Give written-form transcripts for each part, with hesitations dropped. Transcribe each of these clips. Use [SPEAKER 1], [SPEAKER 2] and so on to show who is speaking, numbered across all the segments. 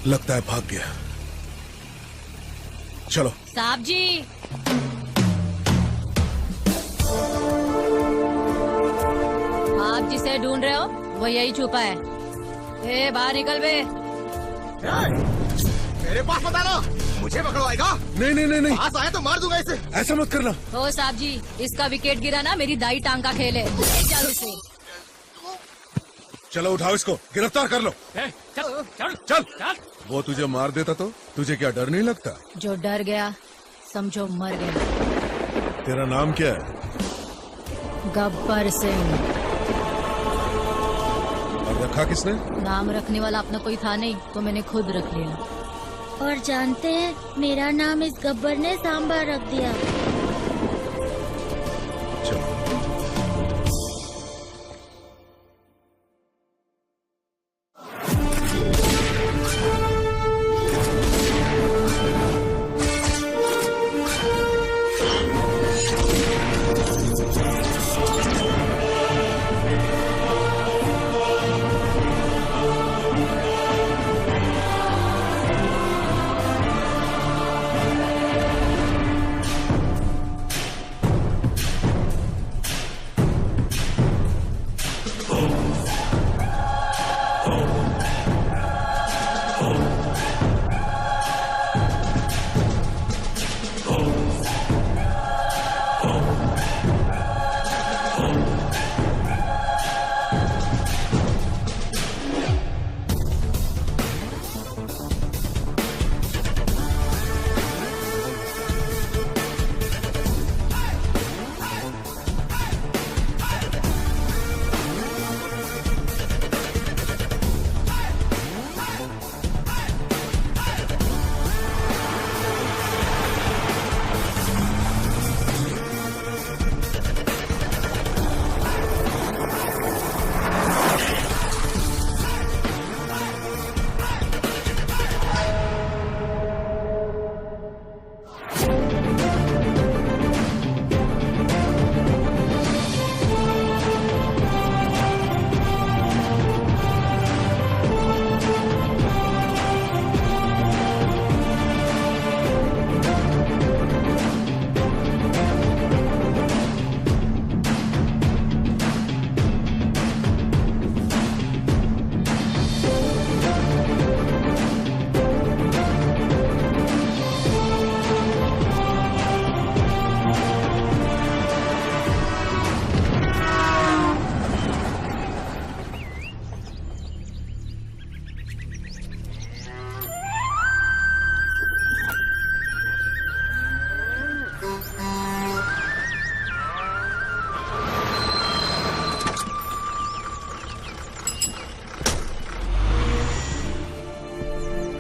[SPEAKER 1] लगता है भाग गया। चलो।
[SPEAKER 2] साहब जी, आप जिसे ढूंढ रहे हो वो यही छुपा है। ए, बाहर निकल बे।
[SPEAKER 3] मेरे पास मत आना, मुझे पकड़वाएगा।
[SPEAKER 1] नहीं नहीं नहीं नहीं,
[SPEAKER 3] पास आया तो मार दूंगा इसे।
[SPEAKER 1] ऐसा मत करना।
[SPEAKER 2] ओ साहब जी, इसका विकेट गिरा ना मेरी दाई टांग का खेल है। चलो से।
[SPEAKER 1] चलो उठाओ इसको, गिरफ्तार कर लो।
[SPEAKER 4] चल चल
[SPEAKER 1] चल।
[SPEAKER 4] चल।
[SPEAKER 1] वो तुझे मार देता तो तुझे क्या डर नहीं लगता?
[SPEAKER 2] जो डर गया समझो मर गया।
[SPEAKER 1] तेरा नाम क्या है?
[SPEAKER 2] गब्बर सिंह।
[SPEAKER 1] और रखा किसने?
[SPEAKER 2] नाम रखने वाला अपना कोई था नहीं तो मैंने खुद रख लिया।
[SPEAKER 5] और जानते हैं, मेरा नाम इस गब्बर ने सांभर रख दिया।
[SPEAKER 1] चलो।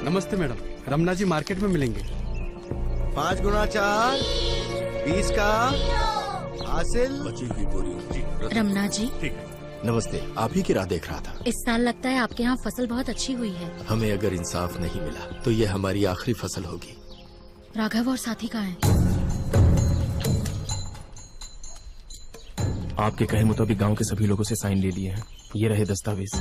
[SPEAKER 4] नमस्ते मैडम, रमना जी मार्केट में मिलेंगे।
[SPEAKER 3] 5 गुना 4, 20 का हासिल।
[SPEAKER 5] रमना जी,
[SPEAKER 6] नमस्ते। आप ही की राह देख रहा था।
[SPEAKER 5] इस साल लगता है आपके यहाँ फसल बहुत अच्छी हुई है।
[SPEAKER 6] हमें अगर इंसाफ नहीं मिला तो ये हमारी आखिरी फसल होगी।
[SPEAKER 5] राघव और साथी कहाँ हैं?
[SPEAKER 7] आपके कहे मुताबिक गांव के सभी लोगों से साइन ले लिए हैं। ये रहे दस्तावेज।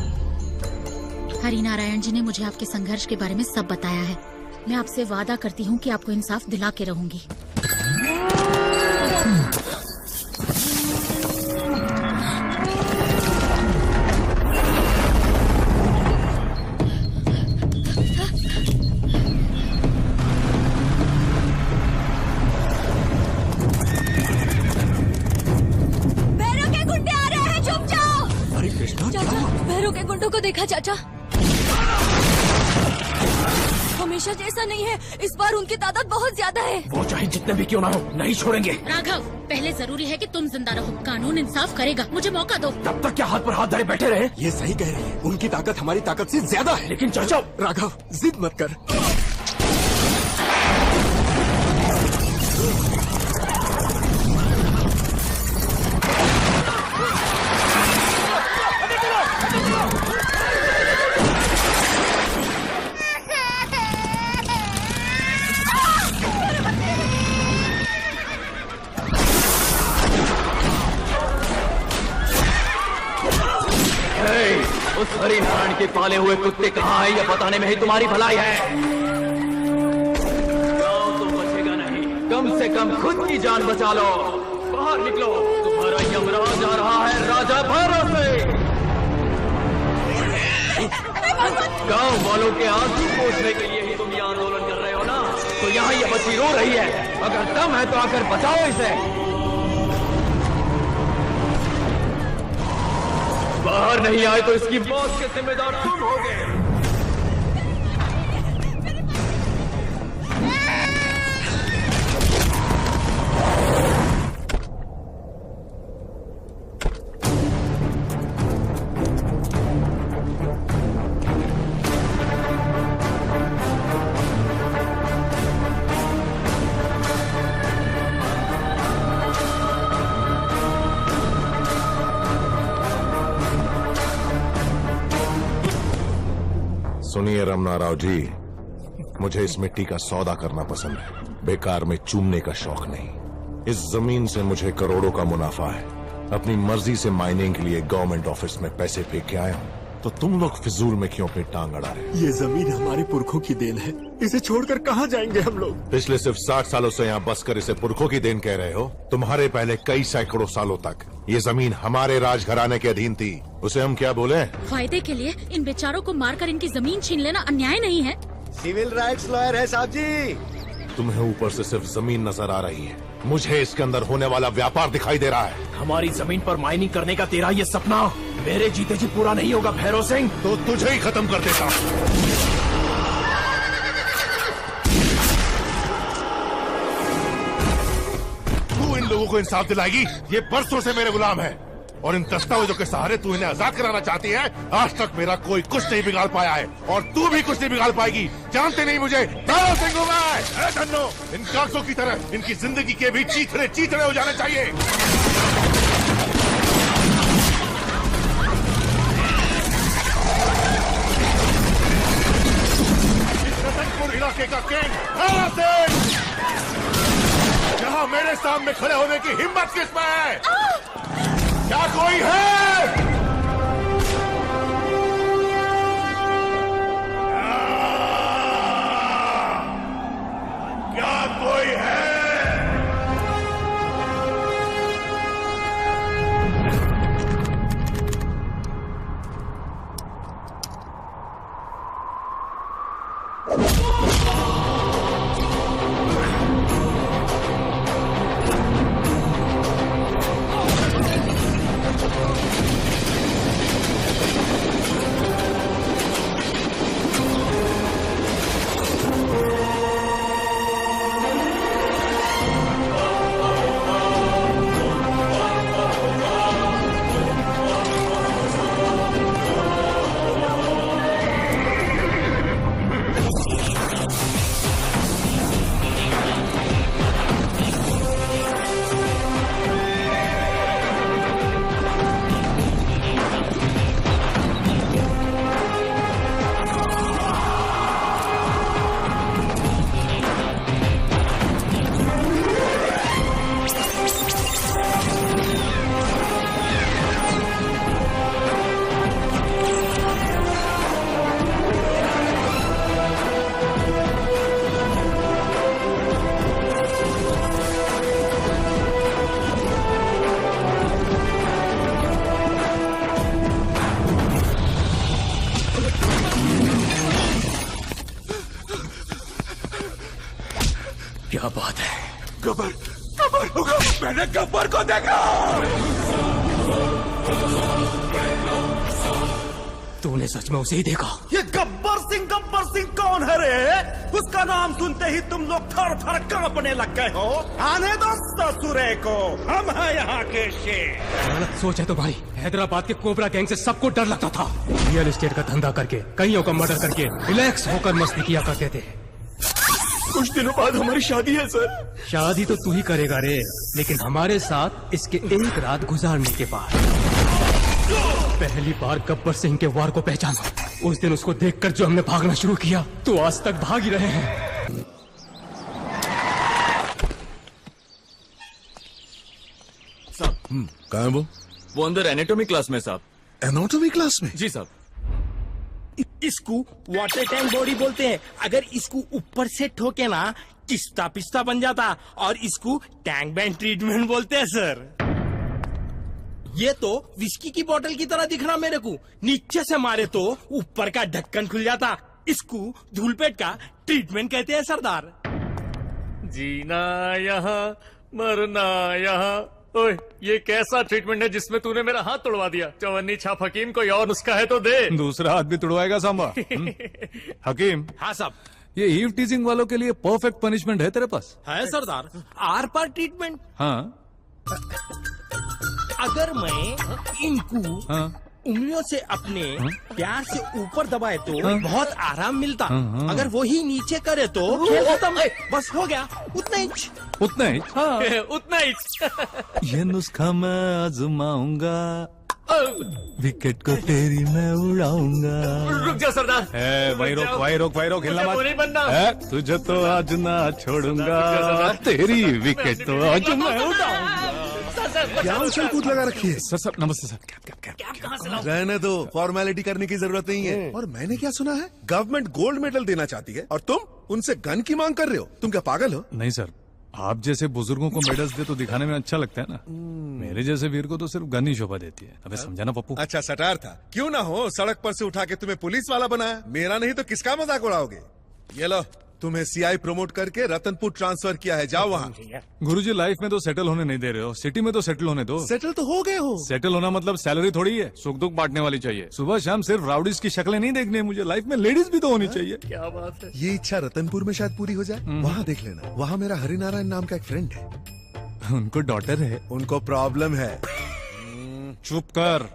[SPEAKER 5] हरिनारायण जी ने मुझे आपके संघर्ष के बारे में सब बताया है। मैं आपसे वादा करती हूँ कि आपको इंसाफ दिला के रहूंगी।
[SPEAKER 2] भैरव के गुंडे आ रहे हैं, छुप जाओ।
[SPEAKER 6] अरे कृष्णा,
[SPEAKER 2] चाचा, भैरव के गुंडों को देखा चाचा? हमेशा जैसा नहीं है, इस बार उनकी तादाद बहुत ज्यादा है।
[SPEAKER 7] वो चाहे जितने भी क्यों ना हो, नहीं छोड़ेंगे।
[SPEAKER 5] राघव, पहले जरूरी है कि तुम जिंदा रहो। कानून इंसाफ करेगा। मुझे मौका दो।
[SPEAKER 7] तब तक क्या हाथ पर हाथ धरे बैठे रहे?
[SPEAKER 6] ये सही कह रही है। उनकी ताकत हमारी ताकत से ज्यादा है।
[SPEAKER 7] लेकिन चाचा,
[SPEAKER 6] राघव, जिद मत कर। उस हरि नारायण के पाले हुए कुत्ते कहाँ हैं, यह बताने में ही तुम्हारी भलाई है। गाँव तो बचेगा नहीं, कम से कम खुद की जान बचा लो। बाहर निकलो, तुम्हारा यमराज आ रहा है राजा भैरव से। गांव वालों के आंसू पोंछने के लिए ही तुम ये आंदोलन कर रहे हो ना? तो यहाँ ये बच्ची रो रही है, अगर दम है तो आकर बचाओ इसे। बाहर नहीं आए तो इसकी मौत के जिम्मेदार तुम होगे।
[SPEAKER 8] सुनिए रमना राव जी, मुझे इस मिट्टी का सौदा करना पसंद है, बेकार में चूमने का शौक नहीं। इस जमीन से मुझे करोड़ों का मुनाफा है। अपनी मर्जी से माइनिंग के लिए गवर्नमेंट ऑफिस में पैसे फेंक के आया हूँ, तो तुम लोग फिजूल में क्यों अपनी टांग अड़ा रहे?
[SPEAKER 7] ये जमीन हमारे पुरखों की देन है, इसे छोड़कर कहाँ जाएंगे हम लोग?
[SPEAKER 8] पिछले सिर्फ 60 सालों से यहाँ बस कर इसे पुरखों की देन कह रहे हो? तुम्हारे पहले कई सैकड़ों सालों तक ये जमीन हमारे राजघराने के अधीन थी। उसे हम क्या बोले?
[SPEAKER 5] फायदे के लिए इन बेचारों को मारकर इनकी जमीन छीन लेना अन्याय नहीं है?
[SPEAKER 3] सिविल राइट्स लॉयर है साहब जी।
[SPEAKER 8] तुम्हें ऊपर से सिर्फ जमीन नजर आ रही है, मुझे इसके अंदर होने वाला व्यापार दिखाई दे रहा है।
[SPEAKER 7] हमारी जमीन पर माइनिंग करने का तेरा ये सपना मेरे जीते जी पूरा नहीं होगा भैरव सिंह।
[SPEAKER 8] तो तुझे ही खत्म कर देता हूँ। तू इन लोगों को इंसाफ दिलाएगी? ये बरसों से मेरे गुलाम है और इन दस्तावेजों के सहारे तू इन्हें आजाद कराना चाहती है। आज तक मेरा कोई कुछ नहीं बिगाड़ पाया है और तू भी कुछ नहीं बिगाड़ पाएगी। जानते नहीं मुझे? भैरव सिंह हूं मैं। धन्नो, इन कागजों की तरह इनकी जिंदगी के भी चीथड़े चीथड़े हो जाने चाहिए। इलाके का किंग भैरव सिंह, यहाँ मेरे सामने खड़े होने की हिम्मत किसमें है? क्या कोई है? क्या कोई है?
[SPEAKER 7] क्या बात है?
[SPEAKER 8] गब्बर, गब्बर, मैंने गब्बर को देखा।
[SPEAKER 7] तूने सच में उसे ही देखा?
[SPEAKER 3] ये गब्बर सिंह कौन है रे? उसका नाम सुनते ही तुम लोग थर थर कांपने लग गए हो। आने दो ससुरे को, हम हैं यहाँ के शेर।
[SPEAKER 7] गलत सोच है तुम्हारी। हैदराबाद के कोबरा गैंग से सबको डर लगता था। रियल एस्टेट का धंधा करके, कईयों का मर्डर करके रिलैक्स होकर मस्ती किया करते थे। कुछ दिनों बाद हमारी शादी है सर। शादी तो तू ही करेगा रे, लेकिन हमारे साथ इसके एक रात गुजारने के बाद। पहली बार गब्बर सिंह के वार को पहचाना। उस दिन उसको देखकर जो हमने भागना शुरू किया, तो आज तक भाग ही रहे हैं।
[SPEAKER 1] कहाँ है वो?
[SPEAKER 6] वो अंदर एनाटॉमी क्लास में साहब।
[SPEAKER 1] एनाटॉमी क्लास में?
[SPEAKER 6] जी साहब।
[SPEAKER 3] इसको वाटर टैंक बॉडी बोलते हैं। अगर इसको ऊपर से ठोके ना किस्ता पिस्ता बन जाता, और इसको टैंक बैंड ट्रीटमेंट बोलते हैं सर। ये तो विस्की की बोतल की तरह दिख रहा मेरे को, नीचे से मारे तो ऊपर का ढक्कन खुल जाता। इसको धूलपेट का ट्रीटमेंट कहते हैं सरदार।
[SPEAKER 7] जीना यहाँ मरना यहाँ। ओए, ये कैसा ट्रीटमेंट है जिसमें तूने मेरा हाथ तोड़वा दिया? चवन्नी छाप हकीम, कोई और नुस्खा है तो दे।
[SPEAKER 9] दूसरा हाथ भी तुड़वाएगा सांबा? हकीम,
[SPEAKER 3] हाँ साहब।
[SPEAKER 9] ये ईव टीजिंग वालों के लिए परफेक्ट पनिशमेंट है तेरे पास?
[SPEAKER 3] है सरदार, आर पार ट्रीटमेंट।
[SPEAKER 9] हाँ
[SPEAKER 3] अगर मैं इनको
[SPEAKER 9] हाँ
[SPEAKER 3] उंगलियों से अपने प्यार से ऊपर दबाए तो
[SPEAKER 9] हाँ?
[SPEAKER 3] बहुत आराम मिलता।
[SPEAKER 9] हाँ।
[SPEAKER 3] अगर वही नीचे करे तो खेल खत्म। बस हो गया, उतना ही।
[SPEAKER 9] उतना ही? हाँ।
[SPEAKER 7] उतना ही।
[SPEAKER 9] ये नुस्खा मैं आजमाऊंगा, विकेट को तेरी मैं उड़ाऊंगा।
[SPEAKER 7] रुक जा सरदार।
[SPEAKER 9] वही रोक वही रोक वही रोक, हिलना
[SPEAKER 7] मुझे वो नहीं बनना।
[SPEAKER 9] मत। तुझे तो आज ना छोड़ूंगा, तेरी विकेट तो आज मैं उड़ाऊंगा।
[SPEAKER 1] क्या उछल कूद लगा रखी है?
[SPEAKER 9] सर नमस्ते सर। क्या
[SPEAKER 1] रहने दो, फॉर्मेलिटी करने की जरूरत नहीं है। और मैंने क्या सुना है, गवर्नमेंट गोल्ड मेडल देना चाहती है और तुम उनसे गन की मांग कर रहे हो? तुम क्या पागल हो?
[SPEAKER 9] नहीं सर, आप जैसे बुजुर्गों को मेडल्स दे तो दिखाने में अच्छा लगता है ना। मेरे जैसे वीर को तो सिर्फ गन ही शोभा देती है। अबे समझा ना पप्पू?
[SPEAKER 1] अच्छा सटार था, क्यों ना हो। सड़क पर से उठा के तुम्हें पुलिस वाला बनाया, मेरा नहीं तो किसका मजाक उड़ाओगे? ये लो, तुम्हें सीआई प्रमोट करके रतनपुर ट्रांसफर किया है, जाओ वहाँ।
[SPEAKER 9] गुरुजी लाइफ में तो सेटल होने नहीं दे रहे हो, सिटी में तो सेटल होने दो।
[SPEAKER 1] सेटल तो हो गए हो।
[SPEAKER 9] सेटल होना मतलब सैलरी थोड़ी है, सुख दुख बांटने वाली चाहिए। सुबह शाम सिर्फ राउडीज की शक्लें नहीं देखनी है मुझे, लाइफ में लेडीज भी तो होनी चाहिए।
[SPEAKER 7] क्या बात है।
[SPEAKER 1] ये इच्छा रतनपुर में शायद पूरी हो जाए। वहाँ देख लेना, वहाँ मेरा हरिनारायण नाम का एक फ्रेंड है।
[SPEAKER 9] उनको डॉटर है।
[SPEAKER 1] उनको प्रॉब्लम है।
[SPEAKER 9] चुप कर।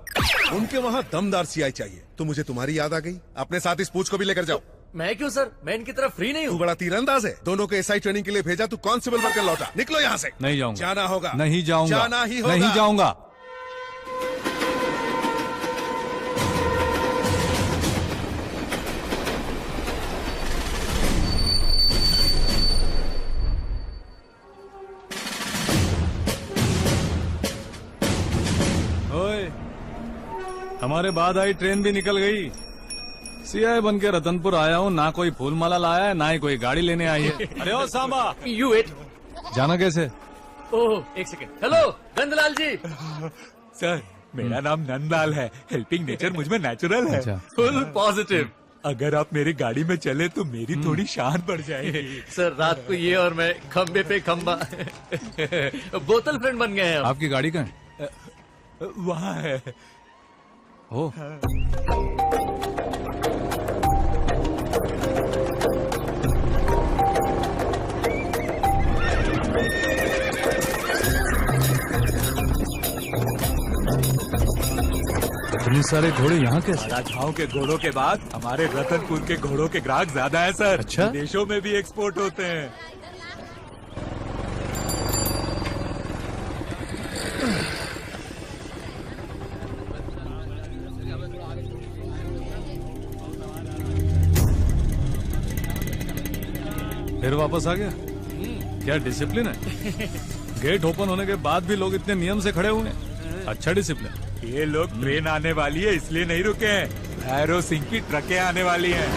[SPEAKER 1] उनके वहाँ दमदार सीआई चाहिए। तो मुझे तुम्हारी याद आ गई, अपने साथ इस पूछ को भी लेकर जाओ।
[SPEAKER 7] मैं क्यों सर, मैं इनकी तरफ फ्री नहीं
[SPEAKER 1] तू
[SPEAKER 7] हूँ।
[SPEAKER 1] बड़ा तीरंदाज है, दोनों को एसआई ट्रेनिंग के लिए भेजा, तू कांस्टेबल बनकर लौटा। निकलो यहाँ से।
[SPEAKER 9] नहीं जाऊंगा।
[SPEAKER 1] जाना होगा।
[SPEAKER 9] नहीं जाऊंगा।
[SPEAKER 1] जाना ही होगा।
[SPEAKER 9] नहीं जाऊंगा। ओए, हमारे बाद आई ट्रेन भी निकल गई। सीआई बन के रतनपुर आया हूँ, ना कोई फूल माला लाया है, ना ही कोई गाड़ी लेने आई है। अरे ओ सांबा,
[SPEAKER 7] यू वेट।
[SPEAKER 9] जाना कैसे?
[SPEAKER 7] ओह एक सेकंड। हेलो नंदलाल जी।
[SPEAKER 10] सर मेरा नाम नंदलाल है, हेल्पिंग नेचर मुझ में नेचुरल है।
[SPEAKER 9] अच्छा।
[SPEAKER 7] Full positive.
[SPEAKER 10] अगर आप मेरी गाड़ी में चले तो मेरी थोड़ी शान बढ़ जाएगी।
[SPEAKER 7] सर रात को ये और मैं खंबे पे खंबा बोतल फ्रेंड बन गए हैं हम।
[SPEAKER 9] आपकी गाड़ी कहाँ है?
[SPEAKER 10] वहाँ है।
[SPEAKER 9] ओ, इतने सारे घोड़े यहाँ कैसे?
[SPEAKER 10] राजाओं के घोड़ों के बाद हमारे रतनपुर के घोड़ों के ग्राहक ज्यादा है सर।
[SPEAKER 9] अच्छा?
[SPEAKER 10] देशों में भी एक्सपोर्ट होते हैं।
[SPEAKER 9] फिर वापस आ गया? क्या डिसिप्लिन है। गेट ओपन होने के बाद भी लोग इतने नियम से खड़े हुए हैं। अच्छा डिसिप्लिन।
[SPEAKER 10] ये लोग ट्रेन आने वाली है इसलिए नहीं रुके हैं, भैरव सिंह की ट्रकें आने वाली हैं।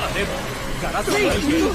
[SPEAKER 7] अरे जरा संभल।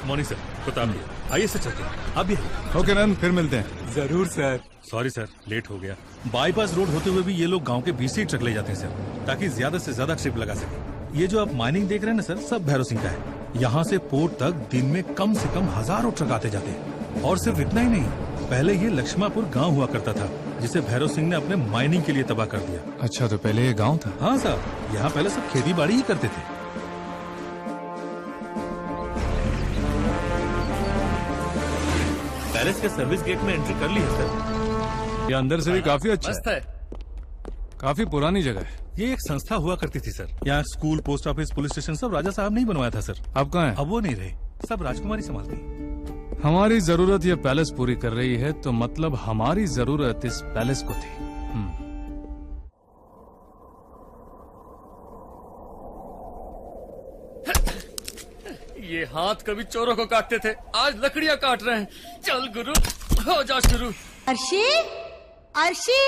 [SPEAKER 10] मॉर्निंग सर, प्रताप जी आइए सर, चलते हैं। अब
[SPEAKER 9] ओके नंद, फिर मिलते हैं।
[SPEAKER 10] जरूर सर।
[SPEAKER 11] सॉरी सर, लेट हो गया। बाईपास रोड होते हुए भी ये लोग गांव के बीच से ही ट्रक ले जाते हैं सर, ताकि ज्यादा से ज्यादा ट्रिप लगा सके। ये जो आप माइनिंग देख रहे हैं ना सर, सब भैरव सिंह का है। यहाँ से पोर्ट तक दिन में कम से कम हजारों ट्रक आते जाते हैं। और सिर्फ इतना ही नहीं, पहले ये लक्ष्मापुर गांव हुआ करता था, जिसे भैरव सिंह ने अपने माइनिंग के लिए तबाह कर दिया।
[SPEAKER 9] अच्छा, तो पहले ये गाँव था?
[SPEAKER 11] हाँ सर, यहाँ पहले सब खेती बाड़ी ही करते थे।
[SPEAKER 10] पैलेस के सर्विस गेट में एंट्री कर ली है सर।
[SPEAKER 9] ये अंदर से भी काफी अच्छा
[SPEAKER 7] मस्त
[SPEAKER 9] है।
[SPEAKER 7] है।
[SPEAKER 9] काफी पुरानी जगह है।
[SPEAKER 11] ये एक संस्था हुआ करती थी सर। यहाँ school, post office, police station सब राजा साहब ने ही बनवाया था सर।
[SPEAKER 9] अब कहाँ है?
[SPEAKER 11] अब वो नहीं रहे, सब राजकुमारी संभालती।
[SPEAKER 9] हमारी जरूरत ये पैलेस पूरी कर रही है, तो मतलब हमारी जरूरत इस पैलेस को थी।
[SPEAKER 7] ये हाथ कभी चोरों को काटते थे, आज लकड़ियां काट रहे हैं। चल गुरु, हो जा शुरू।
[SPEAKER 12] अर्शी, अर्शी,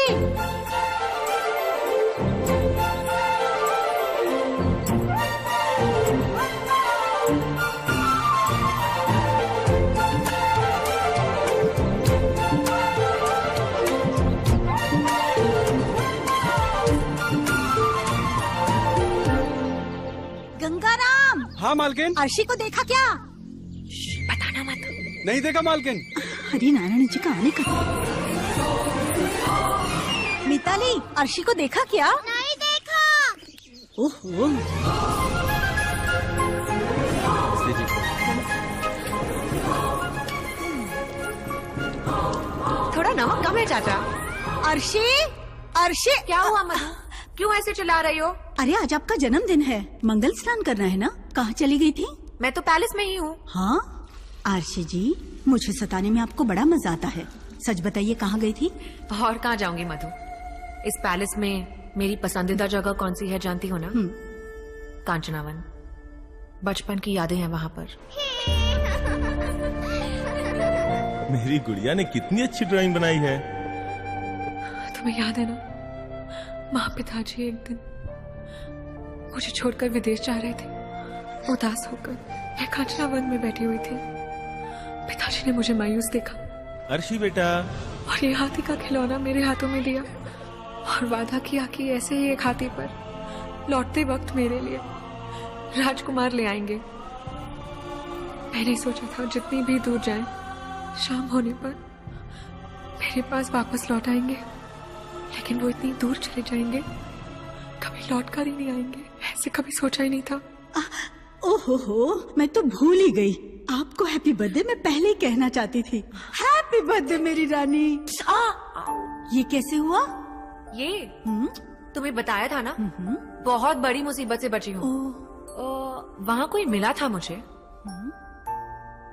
[SPEAKER 12] गंगाराम।
[SPEAKER 4] हाँ मालकिन।
[SPEAKER 12] अर्शी को देखा क्या?
[SPEAKER 4] बताना मत। नहीं देखा मालकिन।
[SPEAKER 12] हरि नारायण जी का आने का। मिताली, अर्शी को देखा क्या? नहीं देखा। ओहो।
[SPEAKER 13] थोड़ा नमक कम है चाचा।
[SPEAKER 12] अर्शी, अर्शी।
[SPEAKER 13] क्या हुआ मधु? क्यों ऐसे चिल्ला रही हो?
[SPEAKER 12] अरे आज आपका जन्मदिन है, मंगल स्नान करना है ना? कहाँ चली गई थी?
[SPEAKER 13] मैं तो पैलेस में ही हूँ।
[SPEAKER 12] हाँ आरशी जी, मुझे सताने में आपको बड़ा मजा आता है। सच बताइए कहाँ गई थी?
[SPEAKER 13] और कहाँ जाऊंगी मधु? इस पैलेस में मेरी पसंदीदा जगह कौन सी है जानती हो ना? कांचनावन। बचपन की यादें हैं वहाँ पर।
[SPEAKER 14] मेरी गुड़िया ने कितनी अच्छी ड्राइंग बनाई है।
[SPEAKER 13] तुम्हें याद है ना, माँ पिताजी एक दिन मुझे छोड़कर विदेश जा रहे थे। उदास होकर मैं कांचनावन में बैठी हुई थी। पिताजी ने मुझे मायूस देखा।
[SPEAKER 14] अर्शी बेटा।
[SPEAKER 13] और ये हाथी का खिलौना मेरे हाथों में दिया और वादा किया कि ऐसे ही एक हाथी पर लौटते वक्त मेरे लिए राजकुमार ले आएंगे। मैंने सोचा था जितनी भी दूर जाएं, शाम होने पर मेरे पास वापस लौट आएंगे, लेकिन वो इतनी दूर चले जाएंगे, कभी लौट कर ही नहीं आएंगे। ऐसे कभी सोचा ही नहीं था।
[SPEAKER 12] ओहो, मैं तो भूल ही गई। आपको हैप्पी बर्थडे मैं पहले ही कहना चाहती थी। हैप्पी बर्थडे मेरी रानी। ये कैसे हुआ?
[SPEAKER 13] ये तुम्हें बताया था ना, बहुत बड़ी मुसीबत से बची हूँ। वहाँ कोई मिला था मुझे,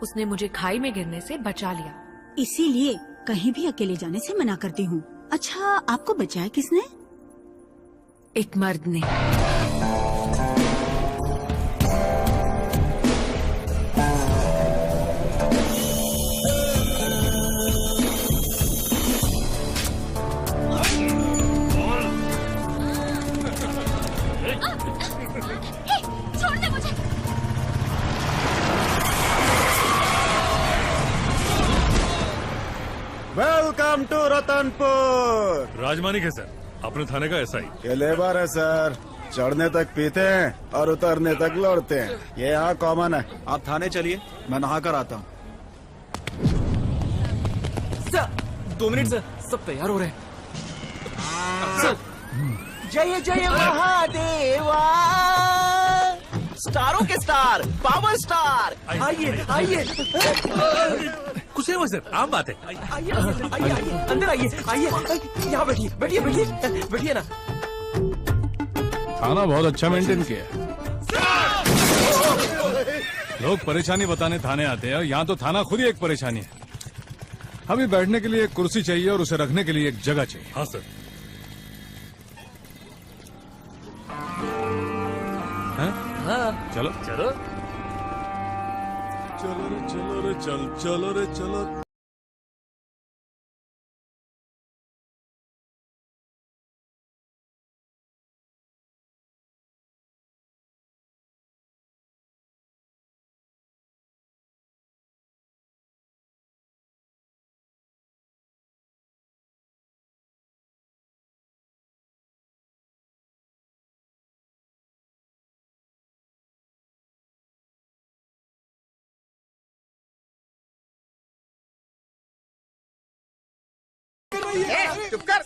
[SPEAKER 13] उसने मुझे खाई में गिरने से बचा लिया।
[SPEAKER 12] इसीलिए कहीं भी अकेले जाने से मना करती हूँ। अच्छा, आपको बचाया किसने?
[SPEAKER 13] एक मर्द ने।
[SPEAKER 5] छोड़ दे मुझे।
[SPEAKER 15] Welcome to Ratanpur.
[SPEAKER 11] राजमानी है सर, अपने थाने का एसआई।
[SPEAKER 15] ये लेबर है सर, चढ़ने तक पीते हैं और उतरने तक लौटते हैं। ये यहाँ कॉमन है। आप थाने चलिए, मैं नहा कर आता हूँ।
[SPEAKER 16] सर 2 मिनट सर, सब तैयार हो रहे हैं। सर
[SPEAKER 3] जय जय महादेवा, स्टारों के स्टार, पावर स्टार। आइए आइए।
[SPEAKER 11] कुछ नहीं सर, आम बात है।
[SPEAKER 3] आइए आइए, अंदर आइए आइए। यहाँ बैठिए बैठिए बैठिए बैठिए ना।
[SPEAKER 9] थाना बहुत अच्छा मेंटेन किया है। लोग परेशानी बताने थाने आते हैं और यहाँ तो थाना खुद ही एक परेशानी है। हमें बैठने के लिए एक कुर्सी चाहिए और उसे रखने के लिए एक जगह चाहिए।
[SPEAKER 11] हाँ सर।
[SPEAKER 9] हाँ? चलो
[SPEAKER 11] चलो
[SPEAKER 9] चलो रे चलो रे चल चलो रे चलो।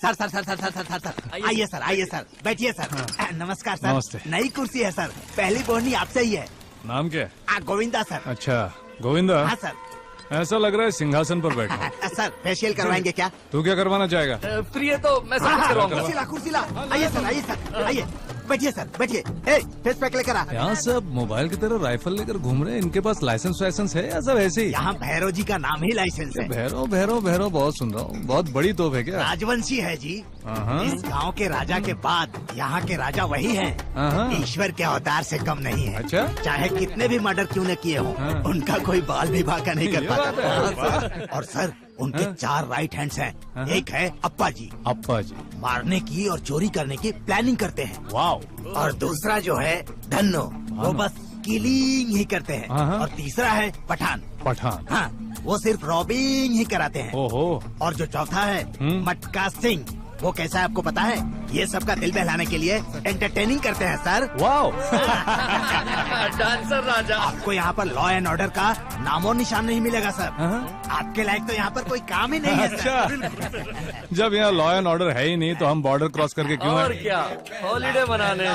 [SPEAKER 3] Sir sir sir sir sir sir sir आइए सर, बैठिए सर। नमस्कार सर।
[SPEAKER 9] नमस्ते।
[SPEAKER 3] नई कुर्सी है सर, पहली बोहनी आपसे ही है।
[SPEAKER 9] नाम क्या है?
[SPEAKER 3] गोविंदा सर।
[SPEAKER 9] अच्छा गोविंदा।
[SPEAKER 3] हाँ सर।
[SPEAKER 9] ऐसा लग रहा है सिंहासन पर बैठा।
[SPEAKER 3] सर फेशियल करवाएंगे क्या?
[SPEAKER 9] तू क्या करवाना चाहेगा?
[SPEAKER 16] फ्री है तो मैं सब कुछ करवाऊंगा।
[SPEAKER 3] कुर्सी ला, कुर्सी ला। आइए सर, आइए सर, आइए।
[SPEAKER 17] बैठिए सर बैठिए। ए फेस पैक लेकर आ।
[SPEAKER 11] यहाँ सब मोबाइल की तरह राइफल लेकर घूम रहे हैं। इनके पास लाइसेंस वाइसेंस है या सब ऐसे ही?
[SPEAKER 17] यहाँ भैरव जी का नाम ही लाइसेंस है।
[SPEAKER 11] भैरव भैरव भैरव बहुत सुन रहा हूँ। बहुत बड़ी तोप है क्या?
[SPEAKER 17] राजवंशी है जी। इस गांव के राजा के बाद यहाँ के राजा वही हैं। ईश्वर के अवतार से कम नहीं है।
[SPEAKER 11] अच्छा?
[SPEAKER 17] चाहे कितने भी मर्डर क्यों न किए हों, उनका कोई बाल भी बांका नहीं कर पाता। और सर उनके 4 राइट हैंड्स हैं। एक है अप्पा जी।
[SPEAKER 11] अप्पा जी
[SPEAKER 17] मारने की और चोरी करने की प्लानिंग करते हैं।
[SPEAKER 11] वाह।
[SPEAKER 17] और दूसरा जो है धन्नो, वो बस किलिंग ही करते हैं। और तीसरा है पठान।
[SPEAKER 11] पठान
[SPEAKER 17] हाँ, वो सिर्फ रॉबिंग ही कराते हैं।
[SPEAKER 11] ओहो।
[SPEAKER 17] और जो चौथा है मटका सिंह, वो कैसा है आपको पता है? ये सबका दिल बहलाने के लिए एंटरटेनिंग करते हैं सर।
[SPEAKER 11] वाओ।
[SPEAKER 17] डांसर राजा। आपको यहाँ पर लॉ एंड ऑर्डर का नामो निशान नहीं मिलेगा सर। आपके लायक तो यहाँ पर पर कोई काम ही नहीं है।
[SPEAKER 11] अच्छा, जब यहाँ लॉ एंड ऑर्डर है ही नहीं तो हम बॉर्डर क्रॉस करके क्यों
[SPEAKER 6] और क्या, हॉलीडे मनाने।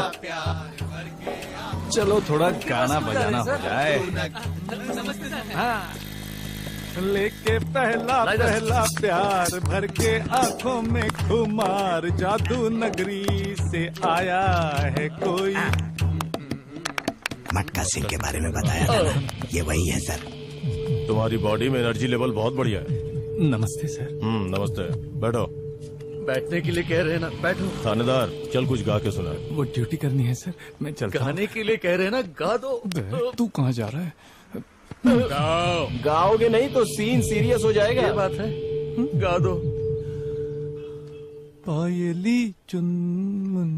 [SPEAKER 11] चलो थोड़ा गाना बजाना हो जाए। लेके पहला पहला प्यार भर के आंखों में खुमार, जादू नगरी से आया है कोई।
[SPEAKER 17] मटका सिंह के बारे में बताया था ना, ये वही है सर।
[SPEAKER 14] तुम्हारी बॉडी में एनर्जी लेवल बहुत बढ़िया है।
[SPEAKER 11] नमस्ते सर।
[SPEAKER 14] नमस्ते, बैठो।
[SPEAKER 6] बैठने के लिए कह रहे हैं ना, बैठो।
[SPEAKER 14] थानेदार चल कुछ गा के सुना।
[SPEAKER 11] वो ड्यूटी करनी है सर, मैं चलता हूं।
[SPEAKER 6] गाने के लिए कह रहे हैं ना, गा दो।
[SPEAKER 11] तू कहाँ जा रहा है?
[SPEAKER 6] गाओगे नहीं तो सीन सीरियस हो जाएगा। ये बात है, गा दो।
[SPEAKER 11] पायली चुनमुन,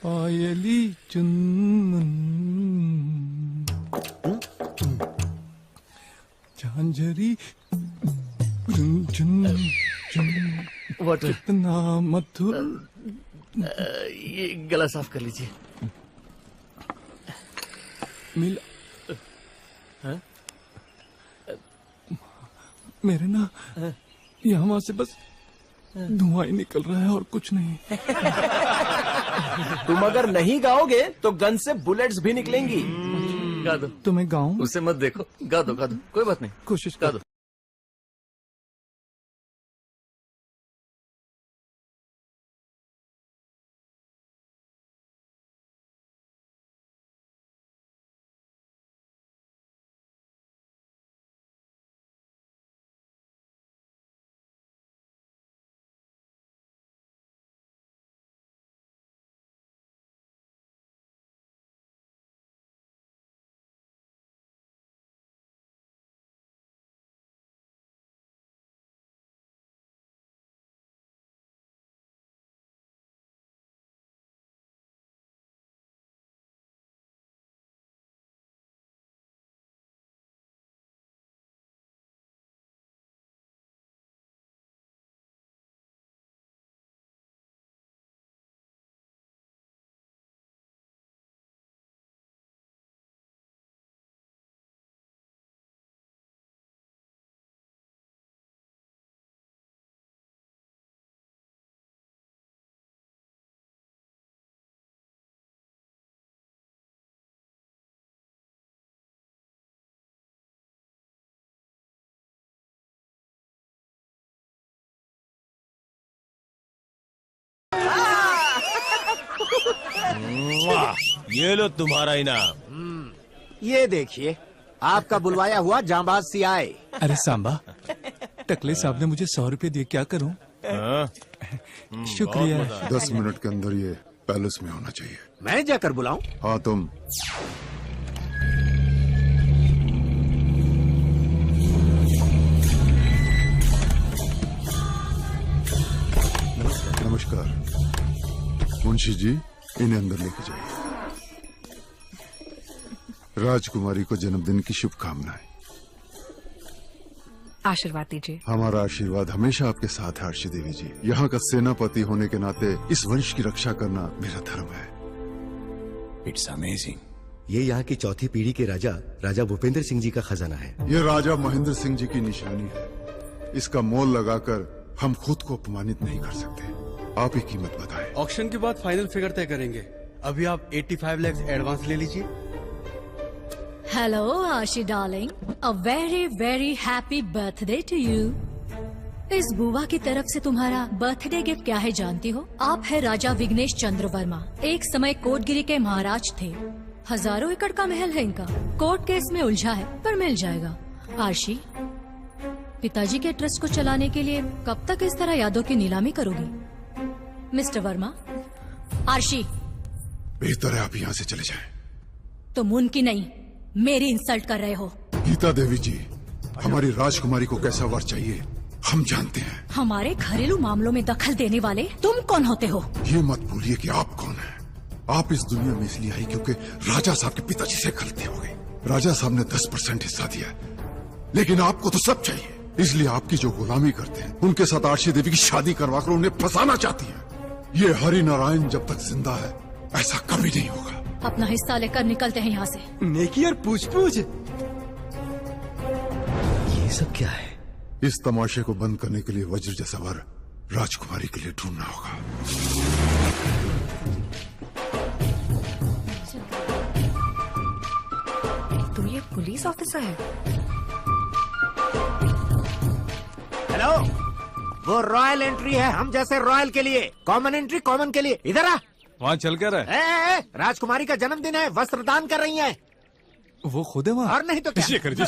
[SPEAKER 11] पायली चुनमुन, झांझरी चुन चुन चुन, कितना मधुर।
[SPEAKER 6] ये गला साफ कर लीजिए।
[SPEAKER 11] मिला मेरे ना यहाँ वहां से बस धुआं ही निकल रहा है और कुछ नहीं।
[SPEAKER 6] तुम अगर नहीं गाओगे तो गन से बुलेट्स भी निकलेंगी। गा दो।
[SPEAKER 11] तुम्हें गाऊं?
[SPEAKER 6] उसे मत देखो, गा दो कोई बात नहीं,
[SPEAKER 11] कोशिश
[SPEAKER 6] गा दो।
[SPEAKER 14] ये लो तुम्हारा इनाम।
[SPEAKER 17] ये देखिए, आपका बुलवाया हुआ जांबाज सीआई।
[SPEAKER 11] अरे सांबा, टकले साहब ने मुझे 100 रुपए दिए, क्या करूं? शुक्रिया।
[SPEAKER 18] 10 मिनट के अंदर ये पैलेस में होना चाहिए।
[SPEAKER 17] मैं जाकर बुलाऊं?
[SPEAKER 18] हाँ तुम। नमस्कार मुंशी जी, इन्हें अंदर लेके जाइए। राजकुमारी को जन्मदिन की शुभकामनाएं।
[SPEAKER 13] आशीर्वाद दीजिए।
[SPEAKER 18] हमारा आशीर्वाद हमेशा आपके साथ है आरशी देवी जी। यहाँ का सेनापति होने के नाते इस वंश की रक्षा करना मेरा धर्म है।
[SPEAKER 19] It's amazing. ये यहाँ की चौथी पीढ़ी के राजा भूपेंद्र सिंह जी का खजाना है।
[SPEAKER 18] ये राजा महेंद्र सिंह जी की निशानी है। इसका मोल लगाकर हम खुद को अपमानित नहीं कर सकते। आप ही कीमत बताएं।
[SPEAKER 4] ऑक्शन के बाद फाइनल फिगर तय करेंगे। अभी आप 85 लाख एडवांस ले लीजिए।
[SPEAKER 2] Hello, Ashi darling. A very, very happy birthday to you. इस बुआ की तरफ से तुम्हारा बर्थडे गिफ्ट क्या है जानती हो? आप है राजा विघ्नेश चंद्र वर्मा। एक समय कोटगिरी के महाराज थे। हजारों एकड़ का महल है इनका। कोर्ट केस में उलझा है पर मिल जाएगा। आरशी, पिताजी के ट्रस्ट को चलाने के लिए कब तक इस तरह यादों की नीलामी करोगी? मिस्टर वर्मा। आरशी,
[SPEAKER 18] बेहतर है आप यहाँ से चले जाएं।
[SPEAKER 2] तुम उनकी नहीं मेरी इंसल्ट कर रहे हो।
[SPEAKER 18] गीता देवी जी, हमारी राजकुमारी को कैसा वर चाहिए हम जानते हैं।
[SPEAKER 2] हमारे घरेलू मामलों में दखल देने वाले तुम कौन होते हो?
[SPEAKER 18] ये मत भूलिए कि आप कौन हैं। आप इस दुनिया में इसलिए आई क्योंकि राजा साहब के पिताजी से गलती हो गई। राजा साहब ने 10% हिस्सा दिया, लेकिन आपको तो सब चाहिए। इसलिए आपकी जो गुलामी करते हैं उनके साथ आरशी देवी की शादी करवाकर उन्हें फंसाना चाहती है। ये हरि नारायण जब तक जिंदा है ऐसा कभी नहीं होगा।
[SPEAKER 2] अपना हिस्सा लेकर निकलते हैं यहाँ से।
[SPEAKER 17] नेकी और पूछ-पूछ। ये सब क्या है?
[SPEAKER 18] इस तमाशे को बंद करने के लिए वज्र जैसा वर राजकुमारी के लिए ढूंढना होगा।
[SPEAKER 13] तो ये पुलिस ऑफिसर है?
[SPEAKER 17] हेलो, वो रॉयल एंट्री है हम जैसे रॉयल के लिए। कॉमन एंट्री कॉमन के लिए। इधर आ।
[SPEAKER 11] वहाँ चल क्या रहा है?
[SPEAKER 17] राजकुमारी का जन्मदिन है, वस्त्र दान कर रही है।
[SPEAKER 11] वो खुद है वहाँ?
[SPEAKER 17] और नहीं तो क्या?
[SPEAKER 11] शेखर जी,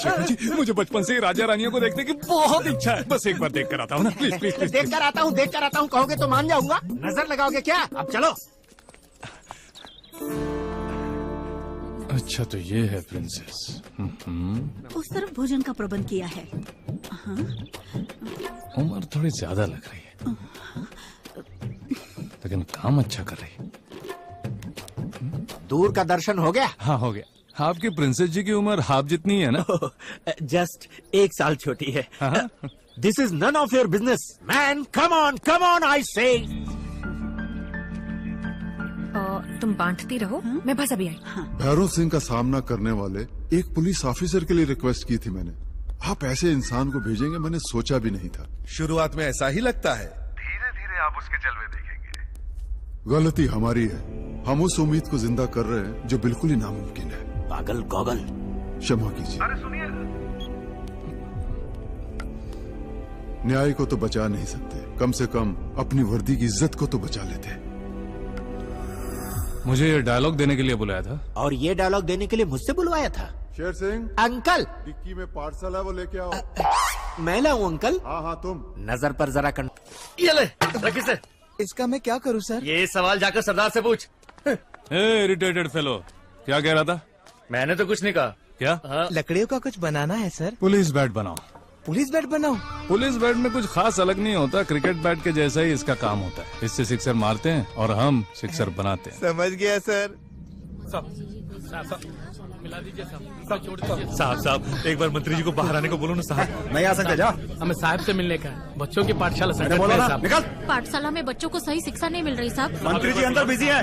[SPEAKER 11] मुझे बचपन से ही राजा रानियों को देखने की बहुत इच्छा है। बस एक बार देख कर आता हूँ ना, प्लीज प्लीज प्लीज।
[SPEAKER 17] देख कर आता हूँ कहोगे तो मान जाऊंगा। नजर लगाओगे क्या? अब चलो।
[SPEAKER 11] अच्छा तो ये है प्रिंसेस।
[SPEAKER 12] उस तरफ भोजन का प्रबंध किया है।
[SPEAKER 11] उम्र थोड़ी ज्यादा लग रही है, लेकिन काम अच्छा कर रही है।
[SPEAKER 17] दूर का दर्शन हो गया?
[SPEAKER 11] हाँ हो गया। आपकी प्रिंसेस जी की उम्र हाफ जितनी है ना?
[SPEAKER 17] जस्ट 1 साल छोटी है। This is none of your business man. Come on I say.
[SPEAKER 13] तुम बांटती रहो, मैं बस अभी आई।
[SPEAKER 18] भैरव सिंह का सामना करने वाले एक पुलिस ऑफिसर के लिए रिक्वेस्ट की थी मैंने। आप ऐसे इंसान को भेजेंगे मैंने सोचा भी नहीं था।
[SPEAKER 1] शुरुआत में ऐसा ही लगता है,
[SPEAKER 18] धीरे धीरे आप उसके जलवे देखेंगे। गलती हमारी है, हम उस उम्मीद को जिंदा कर रहे हैं जो बिल्कुल ही नामुमकिन है।
[SPEAKER 17] पागल गॉगल,
[SPEAKER 18] क्षमा कीजिए। अरे सुनिए, न्याय को तो बचा नहीं सकते, कम से कम अपनी वर्दी की इज्जत को तो बचा लेते।
[SPEAKER 11] मुझे ये डायलॉग देने के लिए बुलाया था।
[SPEAKER 17] और ये डायलॉग देने के लिए मुझसे बुलवाया था?
[SPEAKER 18] शेर सिंह
[SPEAKER 17] अंकल,
[SPEAKER 18] डिक्की में पार्सल है वो लेके आओ।
[SPEAKER 17] मैं लाऊं अंकल?
[SPEAKER 18] हाँ तुम।
[SPEAKER 17] नजर पर जरा
[SPEAKER 16] ये ले रखी सर।
[SPEAKER 17] इसका मैं क्या करूं सर?
[SPEAKER 16] ये सवाल जाकर सरदार से पूछ।
[SPEAKER 11] इरिटेटेड फेलो, क्या कह रहा था?
[SPEAKER 16] मैंने तो कुछ नहीं कहा।
[SPEAKER 11] क्या?
[SPEAKER 17] लकड़ियों का कुछ बनाना है सर।
[SPEAKER 11] पुलिस बैट बनाओ।
[SPEAKER 17] पुलिस बैट बनाओ?
[SPEAKER 11] पुलिस बैट में कुछ खास अलग नहीं होता, क्रिकेट बैट के जैसा ही इसका काम होता है। इससे सिक्सर मारते हैं और हम सिक्सर बनाते हैं।
[SPEAKER 15] समझ गया सर।
[SPEAKER 16] मिला दीजिए साहब, एक बार मंत्री जी को बाहर आने को बोलो ना साहब।
[SPEAKER 15] नहीं आ सकते, जा।
[SPEAKER 16] हमें साहब से मिलने का है। बच्चों की पाठशाला संकट में है साहब।
[SPEAKER 15] निकल।
[SPEAKER 5] पाठशाला में बच्चों को सही शिक्षा नहीं मिल रही साहब।
[SPEAKER 15] मंत्री जी अंदर बिजी है।